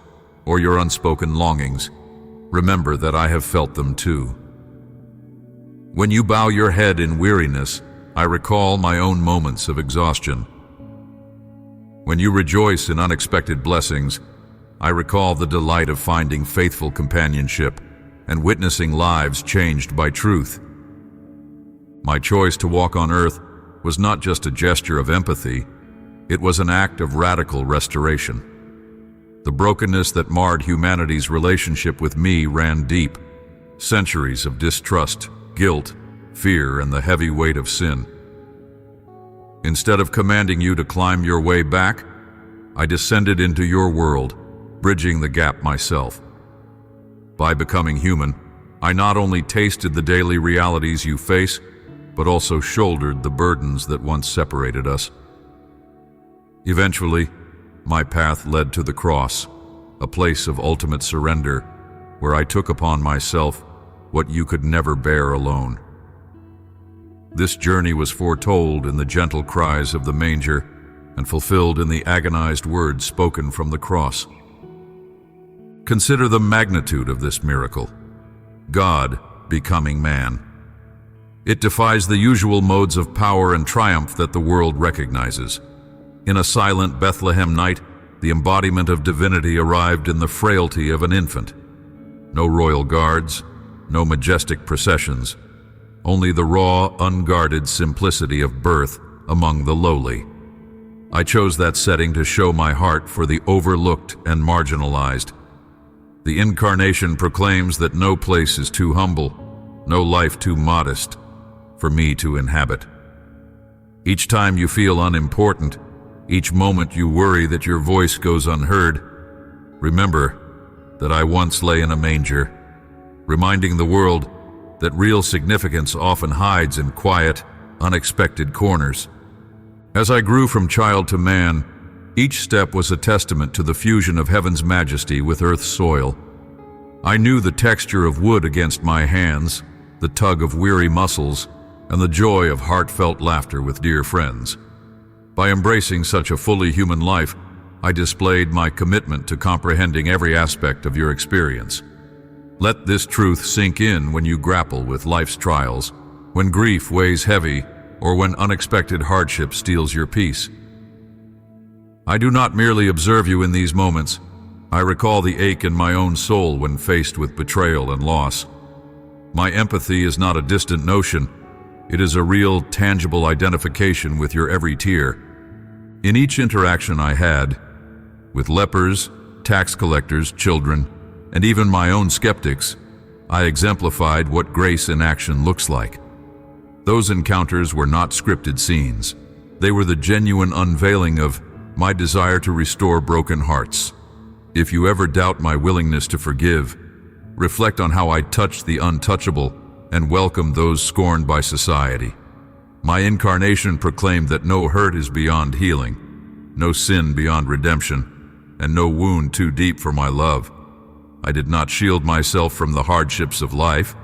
or your unspoken longings, remember that I have felt them too. When you bow your head in weariness, I recall my own moments of exhaustion. When you rejoice in unexpected blessings, I recall the delight of finding faithful companionship and witnessing lives changed by truth. My choice to walk on earth was not just a gesture of empathy, it was an act of radical restoration. The brokenness that marred humanity's relationship with me ran deep, centuries of distrust, guilt, fear, and the heavy weight of sin. Instead of commanding you to climb your way back, I descended into your world, bridging the gap myself. By becoming human, I not only tasted the daily realities you face, but also shouldered the burdens that once separated us. Eventually, my path led to the cross, a place of ultimate surrender, where I took upon myself what you could never bear alone. This journey was foretold in the gentle cries of the manger and fulfilled in the agonized words spoken from the cross. Consider the magnitude of this miracle: God becoming man. It defies the usual modes of power and triumph that the world recognizes. In a silent Bethlehem night, the embodiment of divinity arrived in the frailty of an infant. No royal guards, no majestic processions, only the raw, unguarded simplicity of birth among the lowly. I chose that setting to show my heart for the overlooked and marginalized. The Incarnation proclaims that no place is too humble, no life too modest for me to inhabit. Each time you feel unimportant, each moment you worry that your voice goes unheard, remember that I once lay in a manger, reminding the world that real significance often hides in quiet, unexpected corners. As I grew from child to man, each step was a testament to the fusion of heaven's majesty with earth's soil. I knew the texture of wood against my hands, the tug of weary muscles, and the joy of heartfelt laughter with dear friends. By embracing such a fully human life, I displayed my commitment to comprehending every aspect of your experience. Let this truth sink in when you grapple with life's trials, when grief weighs heavy, or when unexpected hardship steals your peace. I do not merely observe you in these moments. I recall the ache in my own soul when faced with betrayal and loss. My empathy is not a distant notion. It is a real, tangible identification with your every tear. In each interaction I had, with lepers, tax collectors, children, and even my own skeptics, I exemplified what grace in action looks like. Those encounters were not scripted scenes. They were the genuine unveiling of my desire to restore broken hearts. If you ever doubt my willingness to forgive, reflect on how I touched the untouchable and welcomed those scorned by society. My incarnation proclaimed that no hurt is beyond healing, no sin beyond redemption, and no wound too deep for my love. I did not shield myself from the hardships of life.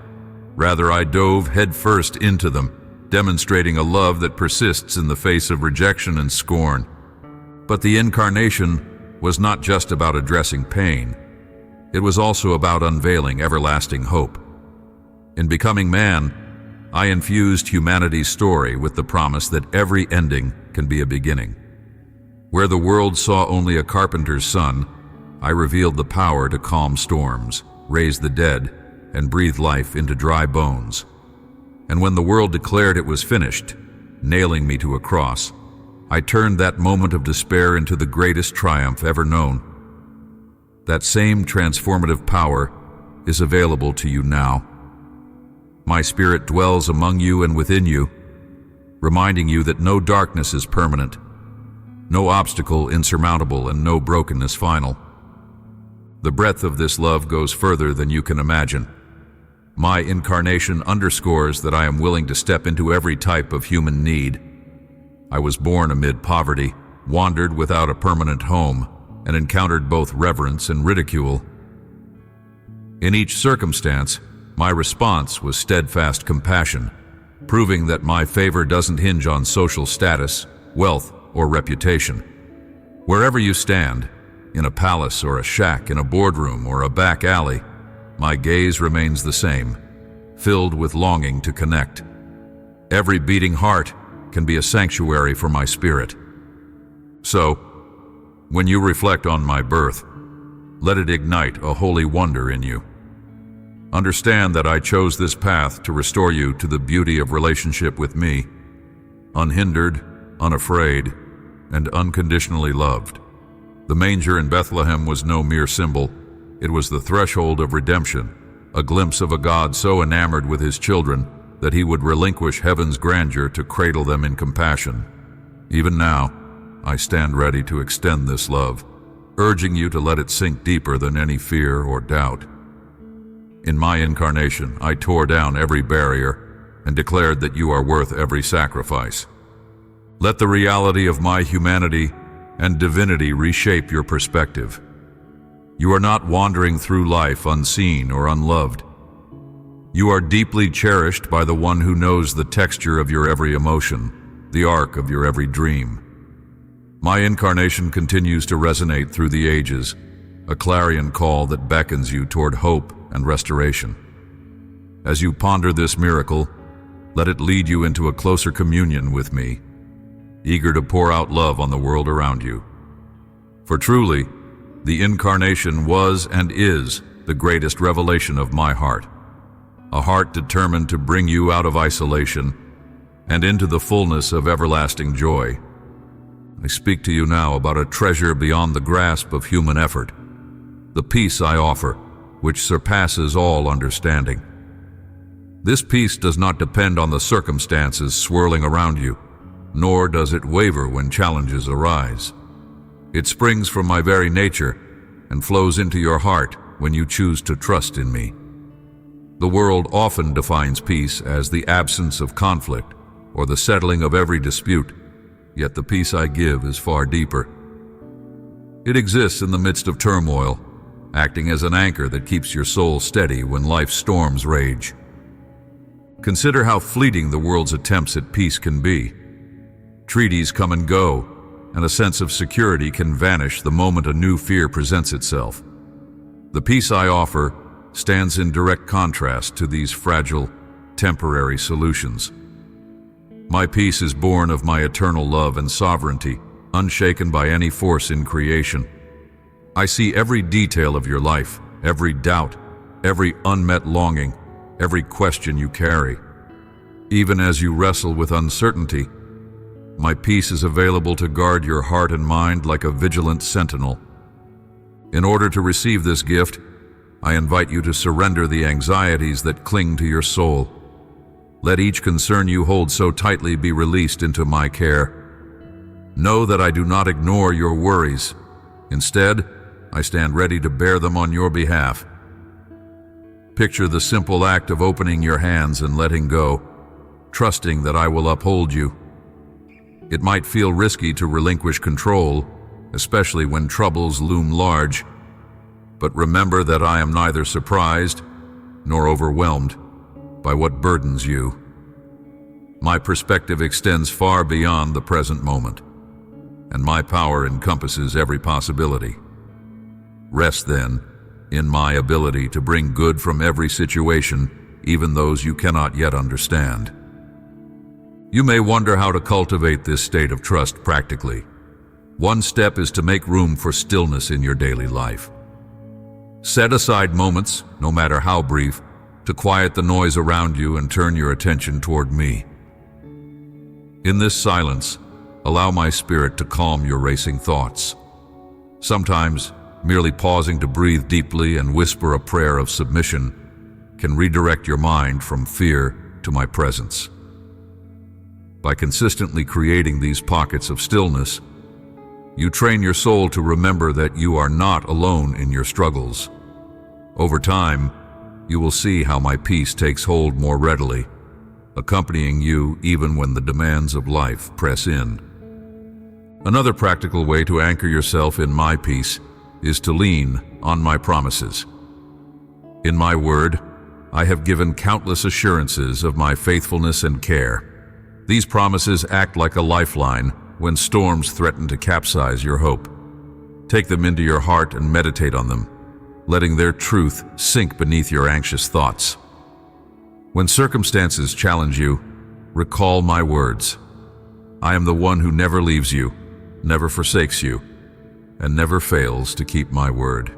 Rather, I dove headfirst into them, demonstrating a love that persists in the face of rejection and scorn. But the incarnation was not just about addressing pain. It was also about unveiling everlasting hope. In becoming man, I infused humanity's story with the promise that every ending can be a beginning. Where the world saw only a carpenter's son, I revealed the power to calm storms, raise the dead, and breathe life into dry bones. And when the world declared it was finished, nailing me to a cross, I turned that moment of despair into the greatest triumph ever known. That same transformative power is available to you now. My spirit dwells among you and within you, reminding you that no darkness is permanent, no obstacle insurmountable, and no brokenness final. The breadth of this love goes further than you can imagine. My incarnation underscores that I am willing to step into every type of human need. I was born amid poverty, wandered without a permanent home, and encountered both reverence and ridicule. In each circumstance, my response was steadfast compassion, proving that my favor doesn't hinge on social status, wealth, or reputation. Wherever you stand, in a palace or a shack, in a boardroom or a back alley, my gaze remains the same, filled with longing to connect. Every beating heart can be a sanctuary for my spirit. So, When you reflect on my birth, let it ignite a holy wonder in you. Understand that I chose this path to restore you to the beauty of relationship with me, unhindered, unafraid, and unconditionally loved. The manger in Bethlehem was no mere symbol. It was the threshold of redemption, a glimpse of a God so enamored with his children that he would relinquish heaven's grandeur to cradle them in compassion. Even now, I stand ready to extend this love, urging you to let it sink deeper than any fear or doubt. In my incarnation, I tore down every barrier and declared that you are worth every sacrifice. Let the reality of my humanity and divinity reshape your perspective. You are not wandering through life unseen or unloved. You are deeply cherished by the one who knows the texture of your every emotion, the arc of your every dream. My incarnation continues to resonate through the ages, a clarion call that beckons you toward hope and restoration. As you ponder this miracle, let it lead you into a closer communion with me, eager to pour out love on the world around you. For truly, the incarnation was and is the greatest revelation of my heart, a heart determined to bring you out of isolation and into the fullness of everlasting joy. I speak to you now about a treasure beyond the grasp of human effort, the peace I offer, which surpasses all understanding. This peace does not depend on the circumstances swirling around you, nor does it waver when challenges arise. It springs from my very nature and flows into your heart when you choose to trust in me. The world often defines peace as the absence of conflict or the settling of every dispute, yet the peace I give is far deeper. It exists in the midst of turmoil, acting as an anchor that keeps your soul steady when life's storms rage. Consider how fleeting the world's attempts at peace can be. Treaties come and go, and a sense of security can vanish the moment a new fear presents itself. The peace I offer stands in direct contrast to these fragile, temporary solutions. My peace is born of my eternal love and sovereignty, unshaken by any force in creation. I see every detail of your life, every doubt, every unmet longing, every question you carry. Even as you wrestle with uncertainty, my peace is available to guard your heart and mind like a vigilant sentinel. In order to receive this gift, I invite you to surrender the anxieties that cling to your soul. Let each concern you hold so tightly be released into my care. Know that I do not ignore your worries. Instead, I stand ready to bear them on your behalf. Picture the simple act of opening your hands and letting go, trusting that I will uphold you. It might feel risky to relinquish control, especially when troubles loom large, but remember that I am neither surprised nor overwhelmed by what burdens you. My perspective extends far beyond the present moment, and my power encompasses every possibility. Rest, then, in my ability to bring good from every situation, even those you cannot yet understand. You may wonder how to cultivate this state of trust practically. One step is to make room for stillness in your daily life. Set aside moments, no matter how brief, to quiet the noise around you and turn your attention toward me. In this silence, allow my spirit to calm your racing thoughts. Sometimes, merely pausing to breathe deeply and whisper a prayer of submission can redirect your mind from fear to my presence. By consistently creating these pockets of stillness, you train your soul to remember that you are not alone in your struggles. Over time, you will see how my peace takes hold more readily, accompanying you even when the demands of life press in. Another practical way to anchor yourself in my peace is to lean on my promises. In my word, I have given countless assurances of my faithfulness and care. These promises act like a lifeline when storms threaten to capsize your hope. Take them into your heart and meditate on them, letting their truth sink beneath your anxious thoughts. When circumstances challenge you, recall my words. I am the one who never leaves you, never forsakes you, and never fails to keep my word.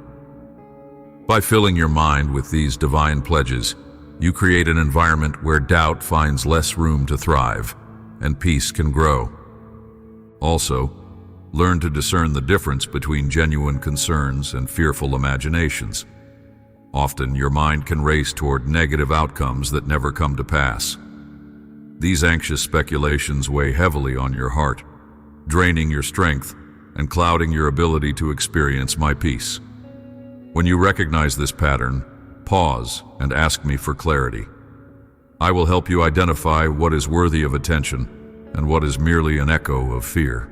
By filling your mind with these divine pledges, you create an environment where doubt finds less room to thrive and peace can grow. Also, learn to discern the difference between genuine concerns and fearful imaginations. Often, your mind can race toward negative outcomes that never come to pass. These anxious speculations weigh heavily on your heart, draining your strength and clouding your ability to experience my peace. When you recognize this pattern, pause and ask me for clarity. I will help you identify what is worthy of attention and what is merely an echo of fear.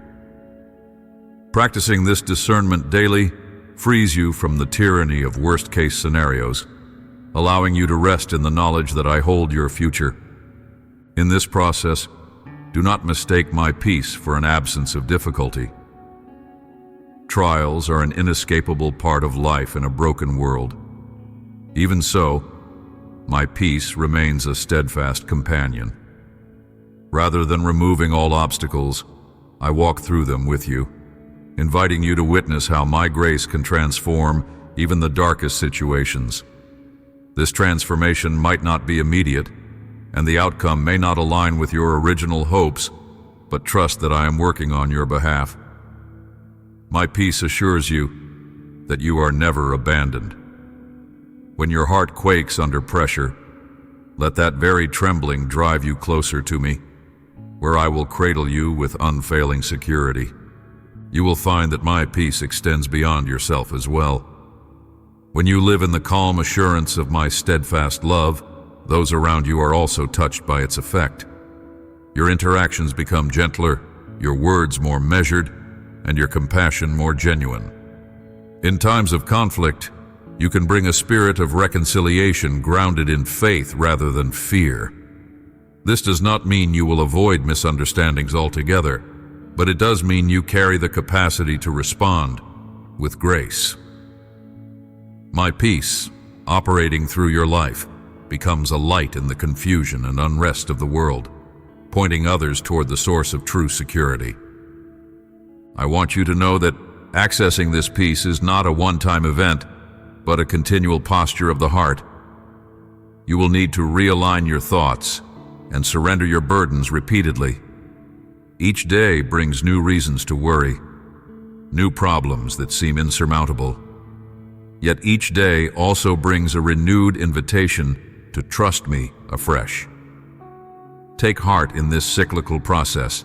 Practicing this discernment daily frees you from the tyranny of worst-case scenarios, allowing you to rest in the knowledge that I hold your future. In this process, do not mistake my peace for an absence of difficulty. Trials are an inescapable part of life in a broken world. Even so, my peace remains a steadfast companion. Rather than removing all obstacles, I walk through them with you, inviting you to witness how my grace can transform even the darkest situations. This transformation might not be immediate, and the outcome may not align with your original hopes, but trust that I am working on your behalf. My peace assures you that you are never abandoned. When your heart quakes under pressure, let that very trembling drive you closer to me, where I will cradle you with unfailing security. You will find that my peace extends beyond yourself as well. When you live in the calm assurance of my steadfast love, those around you are also touched by its effect. Your interactions become gentler, your words more measured, and your compassion more genuine. In times of conflict, you can bring a spirit of reconciliation grounded in faith rather than fear. This does not mean you will avoid misunderstandings altogether, but it does mean you carry the capacity to respond with grace. My peace, operating through your life, becomes a light in the confusion and unrest of the world, pointing others toward the source of true security. I want you to know that accessing this peace is not a one-time event, but a continual posture of the heart. You will need to realign your thoughts and surrender your burdens repeatedly. Each day brings new reasons to worry, new problems that seem insurmountable. Yet each day also brings a renewed invitation to trust me afresh. Take heart in this cyclical process,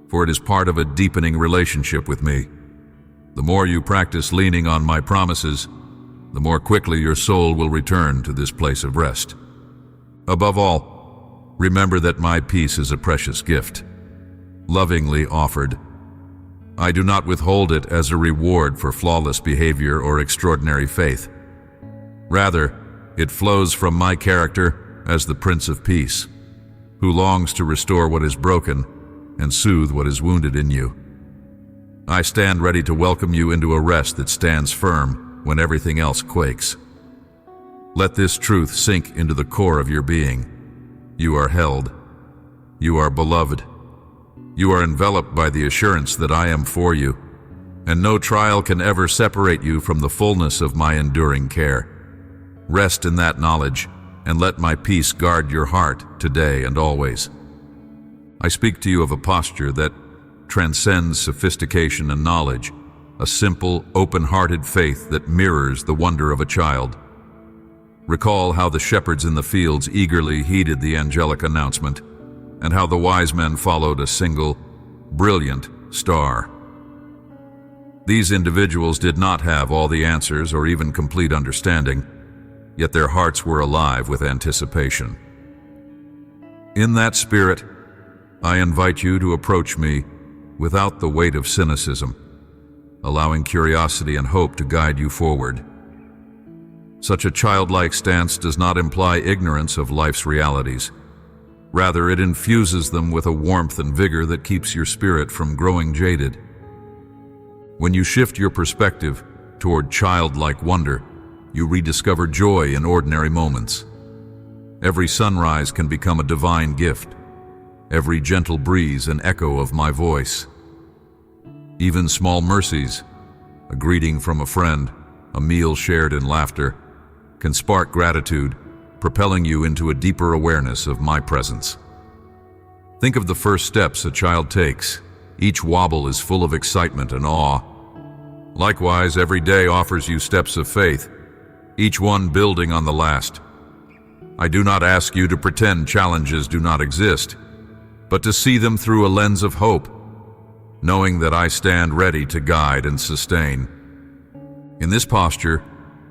for it is part of a deepening relationship with me. The more you practice leaning on my promises, the more quickly your soul will return to this place of rest. Above all, remember that my peace is a precious gift, lovingly offered. I do not withhold it as a reward for flawless behavior or extraordinary faith. Rather, it flows from my character as the Prince of Peace, who longs to restore what is broken and soothe what is wounded in you. I stand ready to welcome you into a rest that stands firm when everything else quakes. Let this truth sink into the core of your being. You are held. You are beloved. You are enveloped by the assurance that I am for you, and no trial can ever separate you from the fullness of my enduring care. Rest in that knowledge, and let my peace guard your heart today and always. I speak to you of a posture that transcends sophistication and knowledge, a simple, open-hearted faith that mirrors the wonder of a child. Recall how the shepherds in the fields eagerly heeded the angelic announcement, and how the wise men followed a single, brilliant star. These individuals did not have all the answers or even complete understanding, yet their hearts were alive with anticipation. In that spirit, I invite you to approach me without the weight of cynicism, allowing curiosity and hope to guide you forward. Such a childlike stance does not imply ignorance of life's realities. Rather, it infuses them with a warmth and vigor that keeps your spirit from growing jaded. When you shift your perspective toward childlike wonder, you rediscover joy in ordinary moments. Every sunrise can become a divine gift, every gentle breeze an echo of my voice. Even small mercies, a greeting from a friend, a meal shared in laughter, can spark gratitude, propelling you into a deeper awareness of my presence. Think of the first steps a child takes. Each wobble is full of excitement and awe. Likewise, every day offers you steps of faith, each one building on the last. I do not ask you to pretend challenges do not exist, but to see them through a lens of hope, knowing that I stand ready to guide and sustain. In this posture,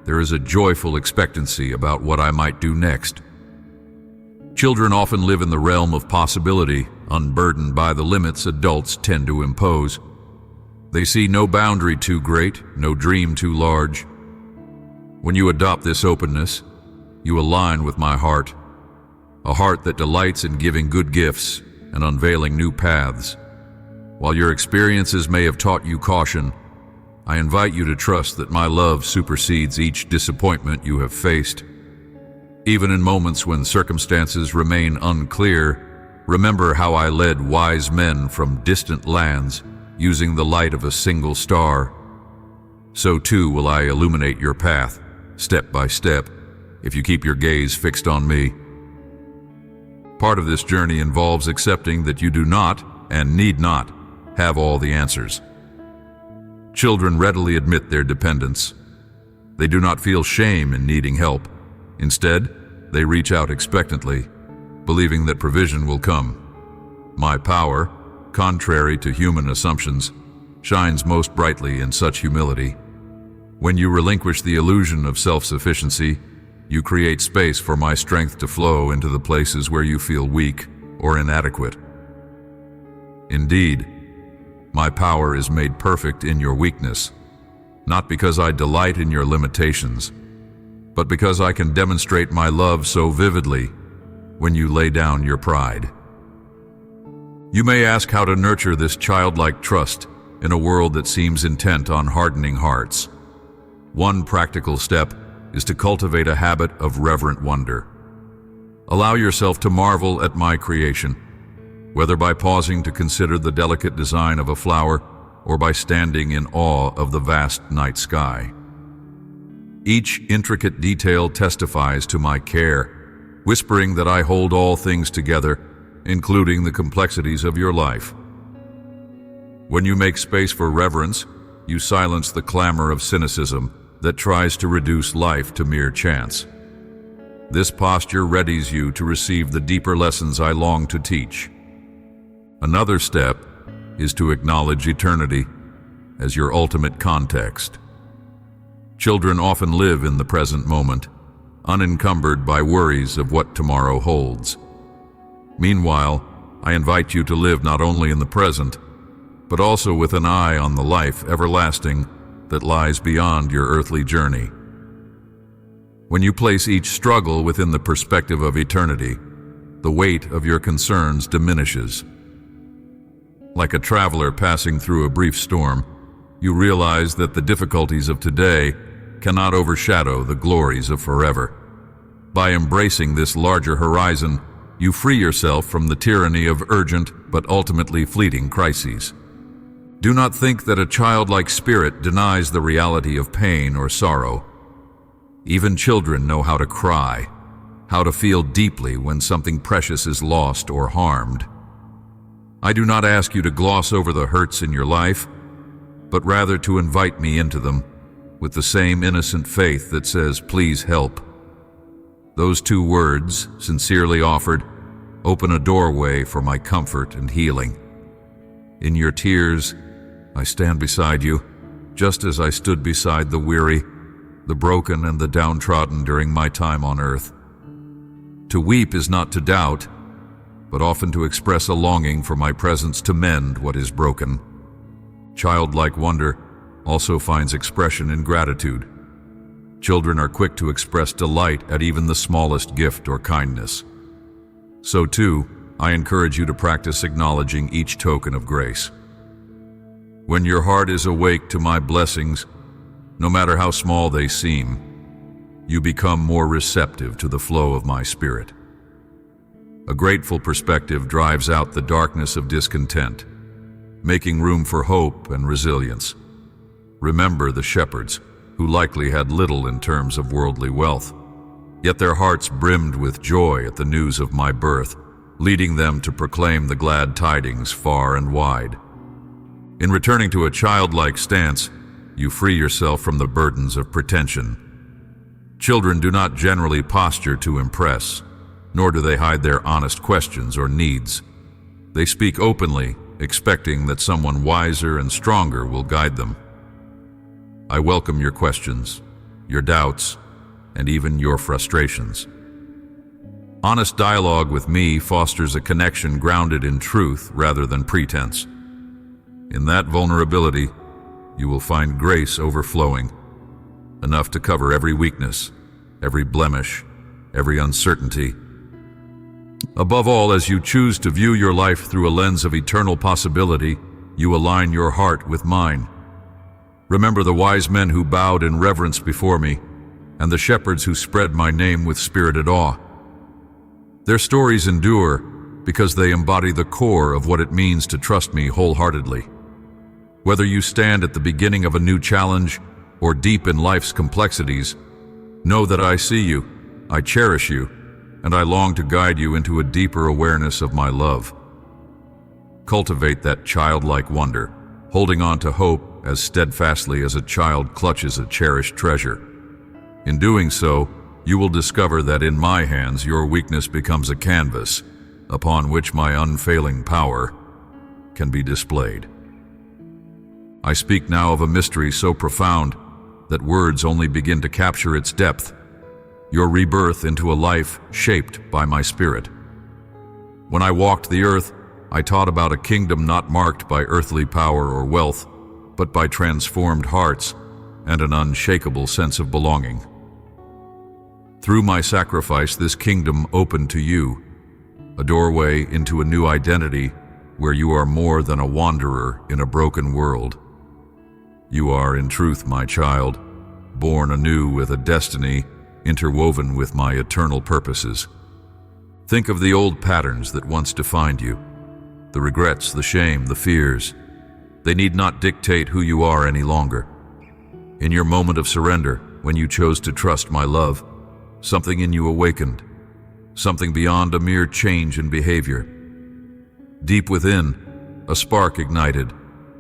there is a joyful expectancy about what I might do next. Children often live in the realm of possibility, unburdened by the limits adults tend to impose. They see no boundary too great, no dream too large. When you adopt this openness, you align with my heart, a heart that delights in giving good gifts and unveiling new paths. While your experiences may have taught you caution, I invite you to trust that my love supersedes each disappointment you have faced. Even in moments when circumstances remain unclear, remember how I led wise men from distant lands using the light of a single star. So too will I illuminate your path, step by step, if you keep your gaze fixed on me. Part of this journey involves accepting that you do not, and need not, have all the answers. Children readily admit their dependence. They do not feel shame in needing help. Instead, they reach out expectantly, believing that provision will come. My power, contrary to human assumptions, shines most brightly in such humility. When you relinquish the illusion of self-sufficiency, you create space for my strength to flow into the places where you feel weak or inadequate. Indeed, my power is made perfect in your weakness, not because I delight in your limitations, but because I can demonstrate my love so vividly when you lay down your pride. You may ask how to nurture this childlike trust in a world that seems intent on hardening hearts. One practical step is to cultivate a habit of reverent wonder. Allow yourself to marvel at my creation, whether by pausing to consider the delicate design of a flower or by standing in awe of the vast night sky. Each intricate detail testifies to my care, whispering that I hold all things together, including the complexities of your life. When you make space for reverence, you silence the clamor of cynicism that tries to reduce life to mere chance. This posture readies you to receive the deeper lessons I long to teach. Another step is to acknowledge eternity as your ultimate context. Children often live in the present moment, unencumbered by worries of what tomorrow holds. Meanwhile, I invite you to live not only in the present, but also with an eye on the life everlasting that lies beyond your earthly journey. When you place each struggle within the perspective of eternity, the weight of your concerns diminishes. Like a traveler passing through a brief storm, you realize that the difficulties of today cannot overshadow the glories of forever. By embracing this larger horizon, you free yourself from the tyranny of urgent but ultimately fleeting crises. Do not think that a childlike spirit denies the reality of pain or sorrow. Even children know how to cry, how to feel deeply when something precious is lost or harmed. I do not ask you to gloss over the hurts in your life, but rather to invite me into them with the same innocent faith that says, "Please help." Those two words, sincerely offered, open a doorway for my comfort and healing. In your tears, I stand beside you, just as I stood beside the weary, the broken, and the downtrodden during my time on earth. To weep is not to doubt, but often to express a longing for my presence to mend what is broken. Childlike wonder also finds expression in gratitude. Children are quick to express delight at even the smallest gift or kindness. So too, I encourage you to practice acknowledging each token of grace. When your heart is awake to my blessings, no matter how small they seem, you become more receptive to the flow of my spirit. A grateful perspective drives out the darkness of discontent, making room for hope and resilience. remember the shepherds, who likely had little in terms of worldly wealth, yet their hearts brimmed with joy at the news of my birth, leading them to proclaim the glad tidings far and wide. In returning to a childlike stance, you free yourself from the burdens of pretension. Children do not generally posture to impress, nor do they hide their honest questions or needs. They speak openly, expecting that someone wiser and stronger will guide them. I welcome your questions, your doubts, and even your frustrations. Honest dialogue with me fosters a connection grounded in truth rather than pretense. In that vulnerability, you will find grace overflowing, enough to cover every weakness, every blemish, every uncertainty. Above all, as you choose to view your life through a lens of eternal possibility, you align your heart with mine. Remember the wise men who bowed in reverence before me, and the shepherds who spread my name with spirited awe. Their stories endure because they embody the core of what it means to trust me wholeheartedly. Whether you stand at the beginning of a new challenge or deep in life's complexities, know that I see you, I cherish you, and I long to guide you into a deeper awareness of my love. Cultivate that childlike wonder, holding on to hope as steadfastly as a child clutches a cherished treasure. In doing so, you will discover that in my hands your weakness becomes a canvas upon which my unfailing power can be displayed. I speak now of a mystery so profound that words only begin to capture its depth, your rebirth into a life shaped by my spirit. When I walked the earth, I taught about a kingdom not marked by earthly power or wealth, but by transformed hearts and an unshakable sense of belonging. Through my sacrifice, this kingdom opened to you, a doorway into a new identity where you are more than a wanderer in a broken world. You are, in truth, my child, born anew with a destiny interwoven with my eternal purposes. Think of the old patterns that once defined you, the regrets, the shame, the fears. They need not dictate who you are any longer. In your moment of surrender, when you chose to trust my love, something in you awakened, something beyond a mere change in behavior. Deep within, a spark ignited,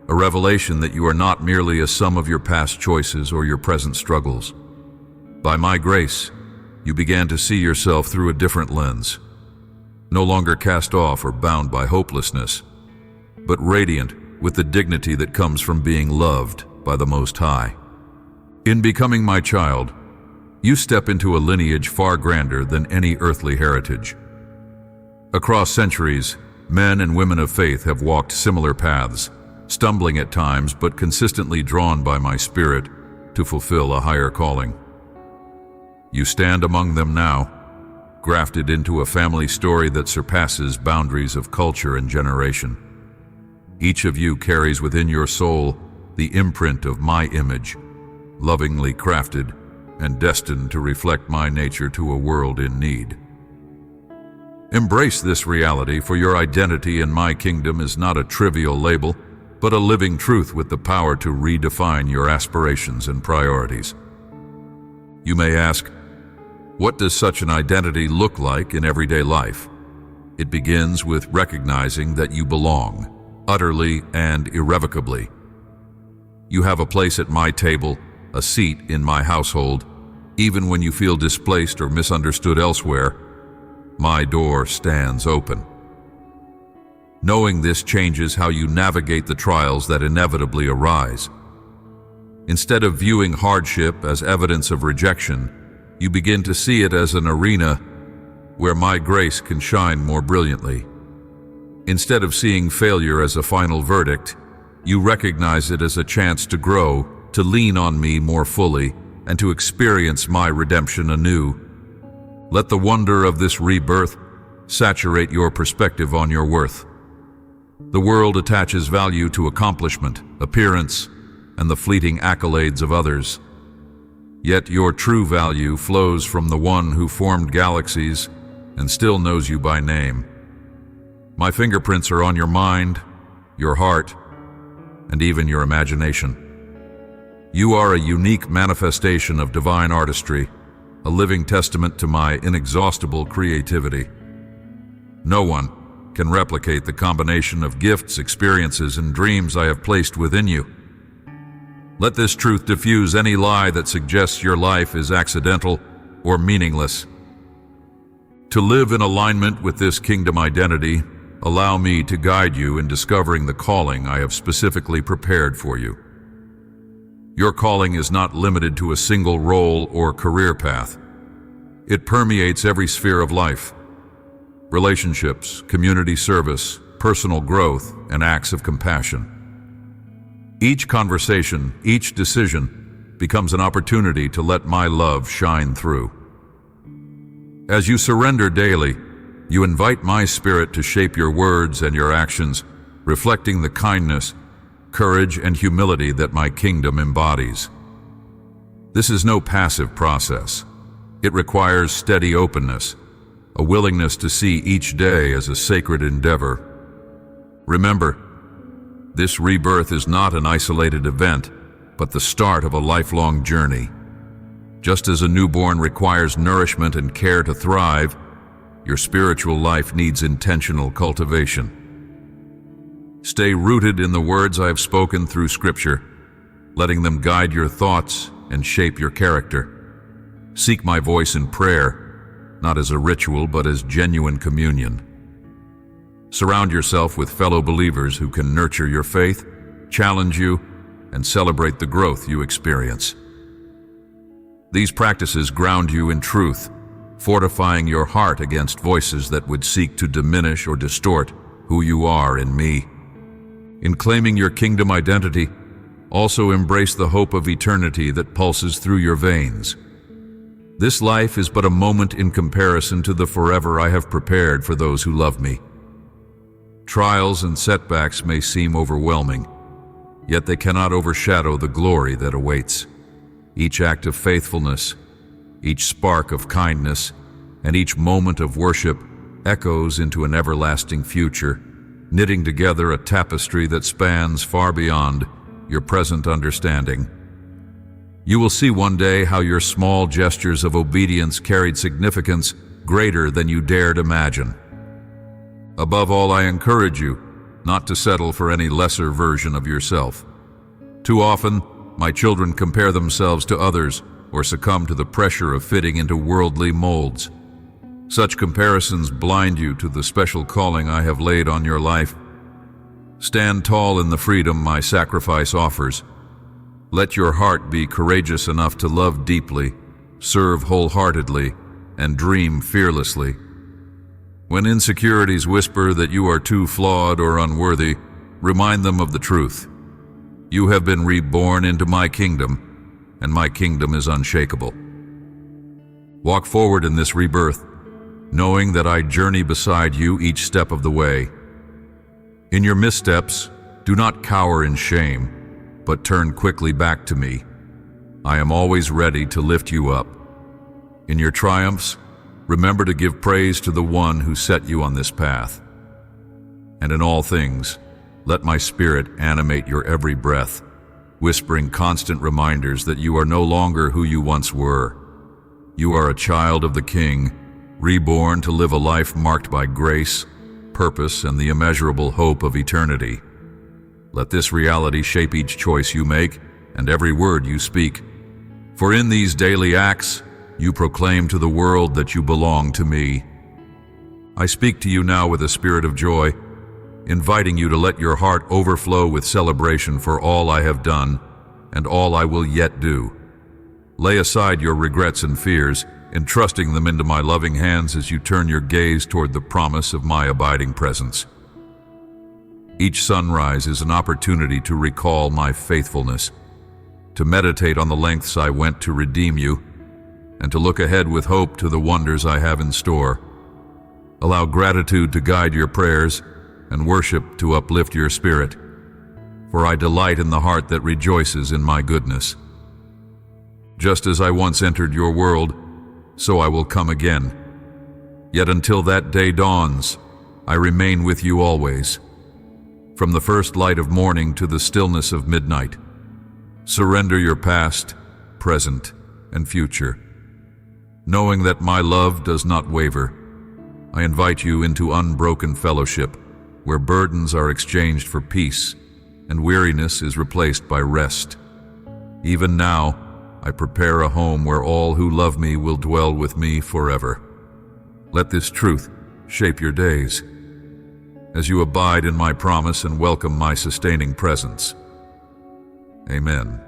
a revelation that you are not merely a sum of your past choices or your present struggles. By my grace, you began to see yourself through a different lens, no longer cast off or bound by hopelessness, but radiant with the dignity that comes from being loved by the Most High. In becoming my child, you step into a lineage far grander than any earthly heritage. Across centuries, men and women of faith have walked similar paths, stumbling at times but consistently drawn by my spirit to fulfill a higher calling. You stand among them now, grafted into a family story that surpasses boundaries of culture and generation. Each of you carries within your soul the imprint of my image, lovingly crafted and destined to reflect my nature to a world in need. Embrace this reality, for your identity in my kingdom is not a trivial label, but a living truth with the power to redefine your aspirations and priorities. You may ask, what does such an identity look like in everyday life? It begins with recognizing that you belong, utterly and irrevocably. You have a place at my table, a seat in my household. Even when you feel displaced or misunderstood elsewhere, my door stands open. Knowing this changes how you navigate the trials that inevitably arise. Instead of viewing hardship as evidence of rejection, you begin to see it as an arena where my grace can shine more brilliantly. Instead of seeing failure as a final verdict, you recognize it as a chance to grow, to lean on me more fully, and to experience my redemption anew. Let the wonder of this rebirth saturate your perspective on your worth. The world attaches value to accomplishment, appearance, and the fleeting accolades of others. Yet your true value flows from the one who formed galaxies and still knows you by name. My fingerprints are on your mind, your heart, and even your imagination. You are a unique manifestation of divine artistry, a living testament to my inexhaustible creativity. No one can replicate the combination of gifts, experiences, and dreams I have placed within you. Let this truth diffuse any lie that suggests your life is accidental or meaningless. To live in alignment with this kingdom identity, allow me to guide you in discovering the calling I have specifically prepared for you. Your calling is not limited to a single role or career path. It permeates every sphere of life: relationships, community service, personal growth, and acts of compassion. Each conversation, each decision, becomes an opportunity to let my love shine through. As you surrender daily, you invite my spirit to shape your words and your actions, reflecting the kindness, courage, and humility that my kingdom embodies. This is no passive process. It requires steady openness, a willingness to see each day as a sacred endeavor. Remember, this rebirth is not an isolated event, but the start of a lifelong journey. Just as a newborn requires nourishment and care to thrive, your spiritual life needs intentional cultivation. Stay rooted in the words I have spoken through Scripture, letting them guide your thoughts and shape your character. Seek my voice in prayer, not as a ritual but as genuine communion. Surround yourself with fellow believers who can nurture your faith, challenge you, and celebrate the growth you experience. These practices ground you in truth, fortifying your heart against voices that would seek to diminish or distort who you are in me. In claiming your kingdom identity, also embrace the hope of eternity that pulses through your veins. This life is but a moment in comparison to the forever I have prepared for those who love me. Trials and setbacks may seem overwhelming, yet they cannot overshadow the glory that awaits. Each act of faithfulness, each spark of kindness, and each moment of worship echoes into an everlasting future, knitting together a tapestry that spans far beyond your present understanding. You will see one day how your small gestures of obedience carried significance greater than you dared imagine. Above all, I encourage you not to settle for any lesser version of yourself. Too often, my children compare themselves to others or succumb to the pressure of fitting into worldly molds. Such comparisons blind you to the special calling I have laid on your life. Stand tall in the freedom my sacrifice offers. Let your heart be courageous enough to love deeply, serve wholeheartedly, and dream fearlessly. When insecurities whisper that you are too flawed or unworthy, remind them of the truth. You have been reborn into my kingdom, and my kingdom is unshakable. Walk forward in this rebirth, knowing that I journey beside you each step of the way. In your missteps, do not cower in shame, but turn quickly back to me. I am always ready to lift you up. In your triumphs, remember to give praise to the one who set you on this path. And in all things, let my spirit animate your every breath, whispering constant reminders that you are no longer who you once were. You are a child of the King, reborn to live a life marked by grace, purpose, and the immeasurable hope of eternity. Let this reality shape each choice you make and every word you speak. For in these daily acts, you proclaim to the world that you belong to me. I speak to you now with a spirit of joy, inviting you to let your heart overflow with celebration for all I have done and all I will yet do. Lay aside your regrets and fears, entrusting them into my loving hands as you turn your gaze toward the promise of my abiding presence. Each sunrise is an opportunity to recall my faithfulness, to meditate on the lengths I went to redeem you, and to look ahead with hope to the wonders I have in store. Allow gratitude to guide your prayers and worship to uplift your spirit, for I delight in the heart that rejoices in my goodness. Just as I once entered your world, so I will come again. Yet until that day dawns, I remain with you always. From the first light of morning to the stillness of midnight, Surrender your past, present, and future. Knowing that my love does not waver, I invite you into unbroken fellowship, where burdens are exchanged for peace, and weariness is replaced by rest. Even now, I prepare a home where all who love me will dwell with me forever. Let this truth shape your days, as you abide in my promise and welcome my sustaining presence. Amen.